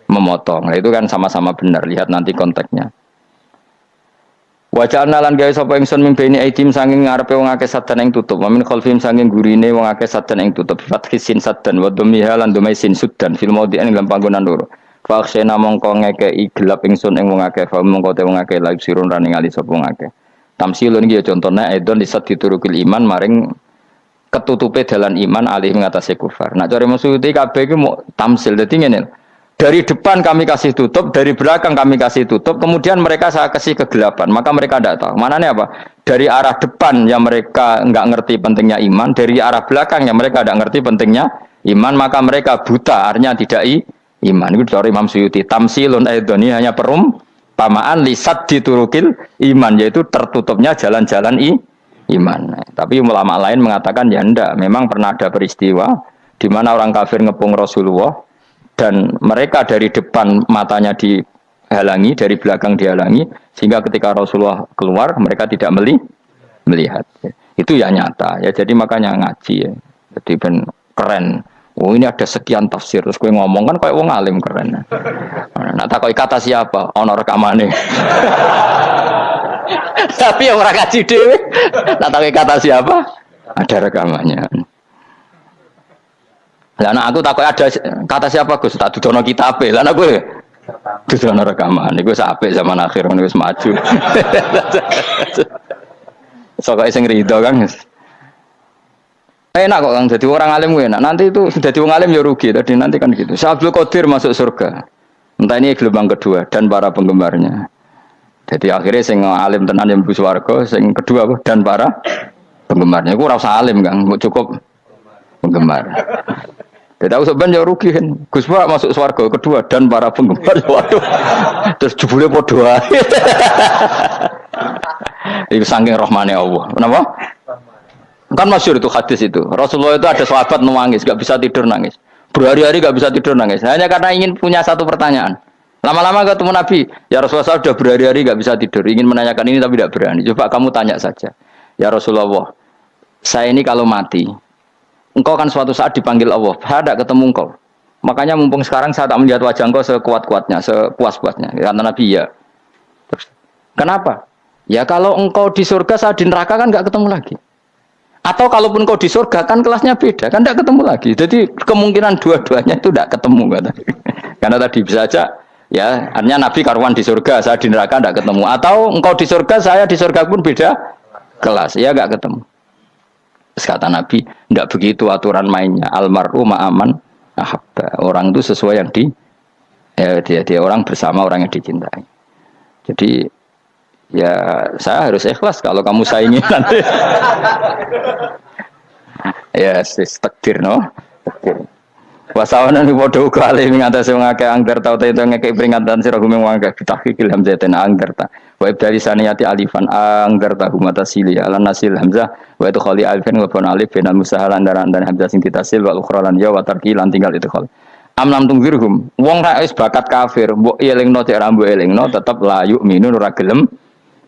S1: memotong. Nah, itu kan sama-sama benar. Lihat nanti konteksnya. Wajah lan gawe sapa ingsun mimpeni aitim sanging ngarepe wong akeh sadan ing tutup. Wa min khalfim sanging gurine wong akeh sadan ing tutup. Fathisin sadan wa dhumiha lan dhumai sin sudan fil maudhi'in ing panggonan loro. Faksena mongko ngekeki gelap ingsun ing wong akeh, fa mongko te wong akeh laib sirun ra ningali sapa wong akeh. Tamsilun iki ya contone aidon disat diturukil iman maring ketutupe dalan iman alih ngatasi kufar. Nak cari maksudnya kabeh iki mau tamsil dadi ngene. Dari depan kami kasih tutup, dari belakang kami kasih tutup, kemudian mereka saya kasih kegelapan, maka mereka tidak tahu. Mananya apa? Dari arah depan yang mereka enggak ngerti pentingnya iman, dari arah belakang yang mereka tidak ngerti pentingnya iman, maka mereka buta, artinya tidak iman. Itu dari Imam Suyuti. Tamsilun aidoni hanya perumpamaan lisat diturukil iman, yaitu tertutupnya jalan-jalan iman. Tapi ulama lain mengatakan ya enggak, memang pernah ada peristiwa di mana orang kafir ngepung Rasulullah dan mereka dari depan matanya dihalangi, dari belakang dihalangi, sehingga ketika Rasulullah keluar mereka tidak melihat. Itu ya nyata ya, jadi makanya ngaji ya. Jadi ben keren. Oh ini ada sekian tafsir, terus gue ngomong kan kayak wong alim keren. Nah takoi kata siapa? Ono rekamane. Tapi yang orang ngaji dhewe. Nah takoi kata siapa? Ada rekamannya. Lah anak aku takut ada kata siapa Gus? Tak dudono kitabe. Lah anak gue dudono rekaman. Iku apik zaman akhir ngono wis maju. Sokoke sing rido kan. Enak kok Kang jadi orang alim gue enak. Nanti itu jadi orang alim ya rugi. Tadi nanti kan gitu. Abdul Qadir masuk surga. Entah ini gelombang kedua dan para penggemarnya. Jadi akhirnya sing alim tenan yang mlebu swarga, sing kedua dan para penggemarnya. Iku ora usah alim Kang, cukup penggemar. Tidak tahu sebenarnya rugi kan. Gus Pak masuk swarga kedua dan para penggemar. Waduh. Terus jebule podo ae. Itu saking rahmane Allah. Kenapa? Kan masyhur itu hadis itu. Rasulullah itu ada sahabat nangis, enggak bisa tidur nangis. Berhari-hari enggak bisa tidur nangis. Hanya karena ingin punya satu pertanyaan. Lama-lama ketemu Nabi, ya Rasulullah saya sudah berhari-hari enggak bisa tidur, ingin menanyakan ini tapi tidak berani. Coba kamu tanya saja. Ya Rasulullah, saya ini kalau mati, engkau kan suatu saat dipanggil Allah, saya tidak ketemu engkau. Makanya mumpung sekarang saya tak melihat wajah engkau sekuat-kuatnya, sepuas-puasnya. Kata Nabi, ya. Terus, kenapa? Ya kalau engkau di surga, saya di neraka kan enggak ketemu lagi. Atau kalaupun engkau di surga, kan kelasnya beda, kan enggak ketemu lagi. Jadi kemungkinan dua-duanya itu enggak ketemu. Kata. Karena tadi bisa saja, ya artinya Nabi karuan di surga, saya di neraka enggak ketemu. Atau engkau di surga, saya di surga pun beda kelas, ya enggak ketemu. Kata Nabi, tidak begitu aturan mainnya. Almaru ma'aman ahabba. Orang itu sesuai yang dia orang bersama orang yang dicintai. Jadi ya saya harus ikhlas kalau kamu saingi nanti. Ya takdir no. Takdir. Wasawana ni bodoh kali mengatasi mengakai anggar tau itu ngekei peringatan sirah gumeng wangga bitahkikil hamzatin anggar ta wa ibdali saniyati alifan anggar ta humata sili ala nasil hamzah wa itu khali alifin wa pun alif binal musahalan dan hamzah sing ditasil wa ukhralan ya wa tarkilan tinggal itu khali amlam tungzirhum wong ra wis bakat kafir mbok elingno cek ra mbok elingno tetep la yu'minu ora gelem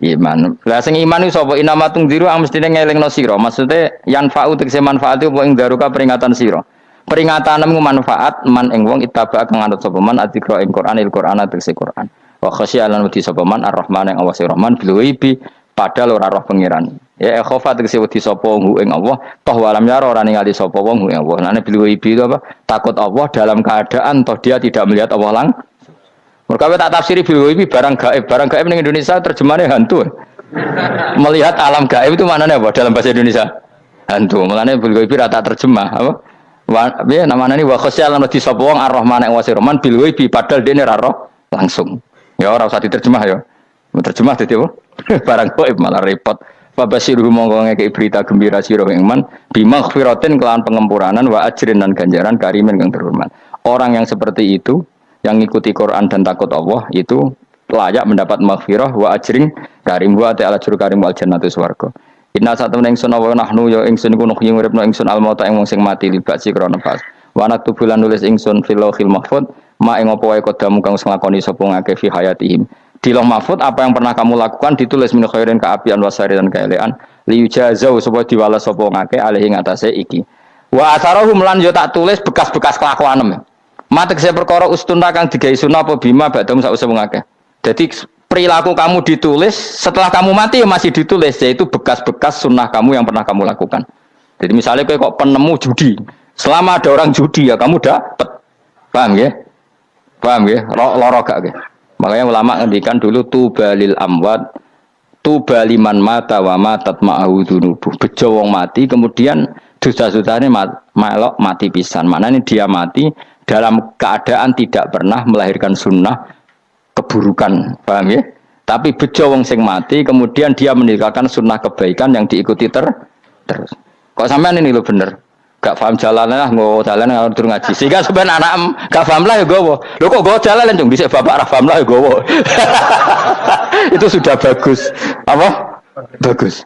S1: iman. Lah sing iman iku sapa inama tungziru mestine ngelingno sira maksude yanfa'u tegese manfaat apa ing daruka peringatan sira. Peringatanmu manfaat man ing wong ittaba kang anut sapa man adzikra ing Qur'anil Qur'an tegese Qur'an. Wa khasyi'an wedi sapa man ar-Rahman ing awase Rahman bil ghaibi padahal ora roh pangeran. Ya khofa tegese wedi sapa wong ing Allah toh walam yara ora ningali sapa wong ing Allah. Nane bil ghaibi itu apa? Takut Allah dalam keadaan toh dia tidak melihat Allah langsung. Mergo tak tafsiri bil ghaibi barang gaib. Barang gaib ning Indonesia terjemahane hantu. Melihat alam gaib itu maknanya apa dalam bahasa Indonesia? Hantu. Mulane bil ghaibi rata terjemah apa? Ya namanya ini wa khosyalan wedi sapa wong ar-Rahman ing wasi Rahman bil ghaibi padahal dene ra roh langsung. Ya ora usah diterjemah ya. Terjemah dadi apa? Barang gaib malah repot. Fabasirhum mongko ngekeki berita gembira sira ing man bimaghfiratin kelawan pengempuranan wa ajrin dan ganjaran karimin kang terhormat. Orang yang seperti itu yang ngikuti Quran dan takut Allah itu layak mendapat maghfirah wa ajrin karim wa ta'ala jur karim wal jannatu swarga. Inna satuna ingsun wa nahnu ya ingsun iku nuhyi nguripno ingsun al mauta ing wong sing mati libasi krana pas. Wa naktubu lan nulis ingsun fil lauhil mahfuz ma ing apa wae kodamu kang nglakoni sapa ngake fi hayatihim. Di Lauh Mahfuz apa yang pernah kamu lakukan ditulis min khairin kaapian wasari dan keelean liyujazau supaya diwales sapa ngake alih ing atase iki. Wa atharahum lan yo tak tulis bekas-bekas kelakuanem. Mate kese perkara ustunta kang digawe sunah apa bima badam sak usah ngake. Jadi perilaku kamu ditulis setelah kamu mati masih ditulis yaitu bekas-bekas sunnah kamu yang pernah kamu lakukan. Jadi misalnya kok penemu judi, selama ada orang judi ya kamu dapat. Paham ya? Paham ya? Loro gak ya? Makanya ulama ngendikan dulu tubalil amwat tubaliman mata wa matat ma'ahu dunubuh. Bejo wong mati kemudian dosa-dosane melok mati pisan. Maknanya dia mati dalam keadaan tidak pernah melahirkan sunnah keburukan. Paham ya? Tapi bejo wong sing mati kemudian dia meninggalkan sunnah kebaikan yang diikuti terus. Kok sampean ini lho bener. Gak paham jalan lah, nggak jalan kalau turun ngaji. Sehingga sebenarnya anak gak paham lah ya gowo. Lo kok gowo jalan dong? Bisa bapak paham lah ya gowo. Itu sudah bagus. Apa? Bagus.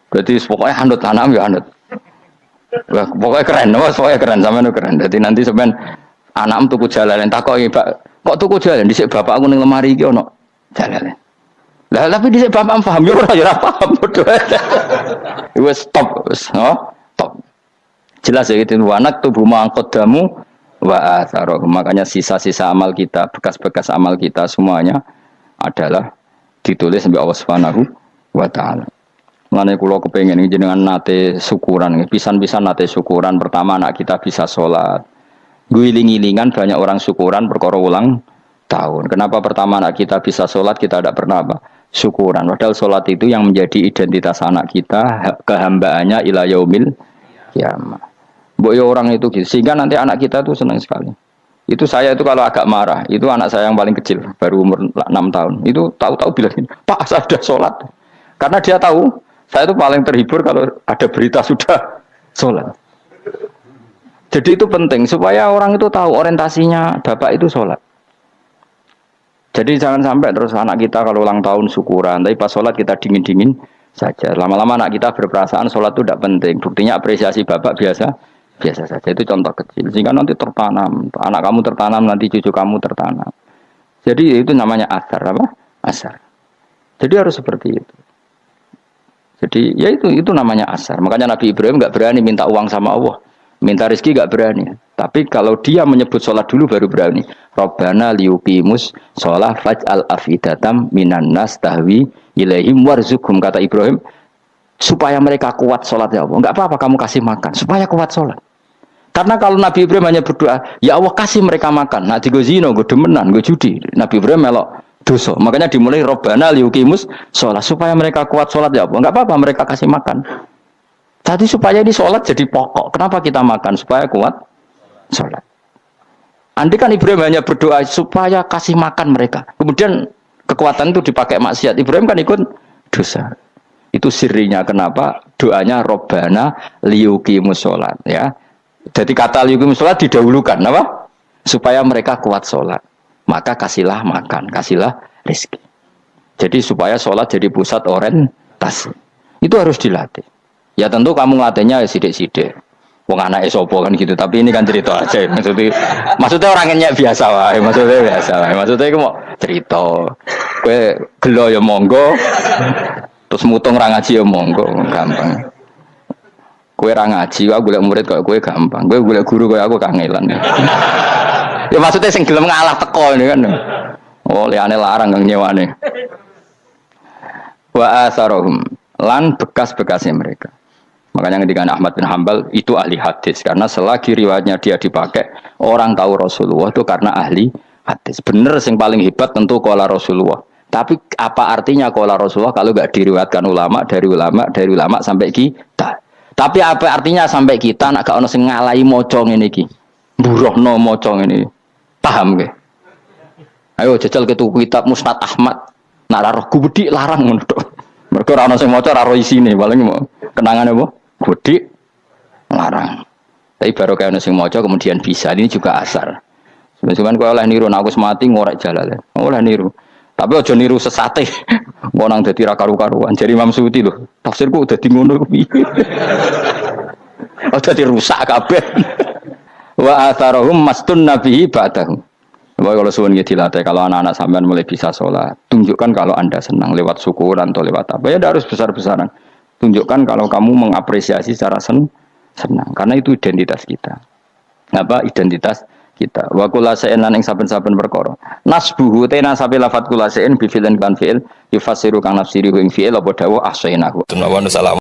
S1: Berarti pokoknya anut anak ya anut. Wah, pokoknya keren, pokoknya keren sama itu keren. Jadi nanti sebenarnya anak tuku jalan. Tak kok tuku jalan? Bisa bapak aku ning lemari iki ono jalan. Lah tapi bisa bapak paham ya ora paham bodoh. Wes stop, stop. Jelas ya gitu, wanak tubuh mangkodamu wa atharoh. Makanya sisa-sisa amal kita, bekas-bekas amal kita semuanya adalah ditulis sampai Allah Subhanahu wa taala. Mulane kula kepengin jenengan nate syukuran, pisan-pisan nate syukuran. Pertama anak kita bisa sholat. Guling-gilingan banyak orang syukuran perkara ulang tahun. Kenapa pertama anak kita bisa sholat, kita tidak pernah apa? Syukuran. Padahal sholat itu yang menjadi identitas anak kita, kehambaannya ila yaumil kiamah. Boyo orang itu gitu. Sehingga nanti anak kita tuh senang sekali. Itu saya itu kalau agak marah, itu anak saya yang paling kecil, baru umur 6 tahun. Itu tahu-tahu bilang, "Pak, saya sudah sholat." Karena dia tahu, saya itu paling terhibur kalau ada berita sudah sholat. Jadi itu penting supaya orang itu tahu orientasinya bapak itu sholat. Jadi jangan sampai terus anak kita kalau ulang tahun syukuran, tapi pas sholat kita dingin-dingin saja. Lama-lama anak kita berperasaan sholat itu tidak penting. Buktinya apresiasi bapak biasa saja. Itu contoh kecil. Sehingga nanti tertanam. Anak kamu tertanam, nanti cucu kamu tertanam. Jadi itu namanya asar. Apa? Asar. Jadi harus seperti itu. Jadi ya itu namanya asar. Makanya Nabi Ibrahim nggak berani minta uang sama Allah. Minta rezeki nggak berani. Tapi kalau dia menyebut sholat dulu baru berani. Rabbana liyuqimus sholah faj'al afidatam minan nas tahwi ilaihim warzuqhum, kata Ibrahim, supaya mereka kuat sholat ya Allah. Enggak apa-apa kamu kasih makan supaya kuat sholat. Karena kalau Nabi Ibrahim hanya berdoa, ya Allah kasih mereka makan. Nah di zina, gue demenan, gue judi. Nabi Ibrahim melok dosa. Makanya dimulai Rabbana liyuqimus sholat supaya mereka kuat sholat ya Allah. Enggak apa-apa mereka kasih makan. Tadi supaya di sholat jadi pokok. Kenapa kita makan? Supaya kuat sholat. Andai kan Ibrahim hanya berdoa supaya kasih makan mereka. Kemudian kekuatan itu dipakai maksiat. Ibrahim kan ikut dosa. Itu sirinya kenapa doanya Robbana liyuqimus sholat. Ya. Jadi kata liyuqimus sholat didahulukan. Apa? Supaya mereka kuat sholat. Maka kasihlah makan, kasihlah rezeki. Jadi supaya sholat jadi pusat orientasi. Itu harus dilatih. Ya tentu kamu ngelatihnya sidik-sidik. Wong anake sapa kan gitu, tapi ini kan cerita aja. Maksudnya orangnya biasa wae, Maksudnya iku mau cerita. Kowe gelo ya monggo. Terus mutung ra ngaji ya monggo, gampang. Kowe ra ngaji, aku golek murid kok kowe gampang. Kowe golek guru kok aku kangelan. Ya maksudnya sing gelem ngalah teko ini kan. Oh, liyane larang kang nyewane. Wa asarohum lan bekas-bekasnya mereka. Makanya ketika Ahmad bin Hanbal itu ahli hadis karena selagi riwayatnya dia dipakai orang tahu Rasulullah itu karena ahli hadis. Bener yang paling hebat tentu qala Rasulullah. Tapi apa artinya qala Rasulullah kalau enggak diriwayatkan dari ulama sampai kita. Tapi apa artinya sampai kita nak gak ono sing ngalahi maca ngene iki. Mburohno maca ngene. Paham nggih? Ayo jajal ke tuku kitab Musnad Ahmad. Nak roh gubedi larang ngono tok. Mergo ora ono sing maca ora ro isine, paling kenangan apa? Godik larang. Tapi baru kayak ono sing maca kemudian bisa. Ini juga asar. Sebenarnya kowe oleh niru nek aku mati ngorek jalale. Oleh niru. Tapi aja niru sesate. Mau nang dadi ra karu-karuan. Jadi Imam Suyuti lho. Tafsirku udah di ngono kuwi. Udah dirusak kabeh. Wa atharahum mastun nabihi ba'dahu. Bahwa kalau suwun dilatih, kalau anak-anak sampean mulai bisa sholat, tunjukkan kalau Anda senang lewat syukuran atau lewat apa. Ya harus besar-besaran. Tunjukkan kalau kamu mengapresiasi secara senang. Karena itu identitas kita. Apa identitas kita? Wa kula sa'in lan ing saben-saben perkara. Nasbuhu tena sabe lafat kula sa'in bi fi'lin kan fi'il yufasiru kang nafsiri ing fi'il apa dawuh ahsainahu. Assalamualaikum.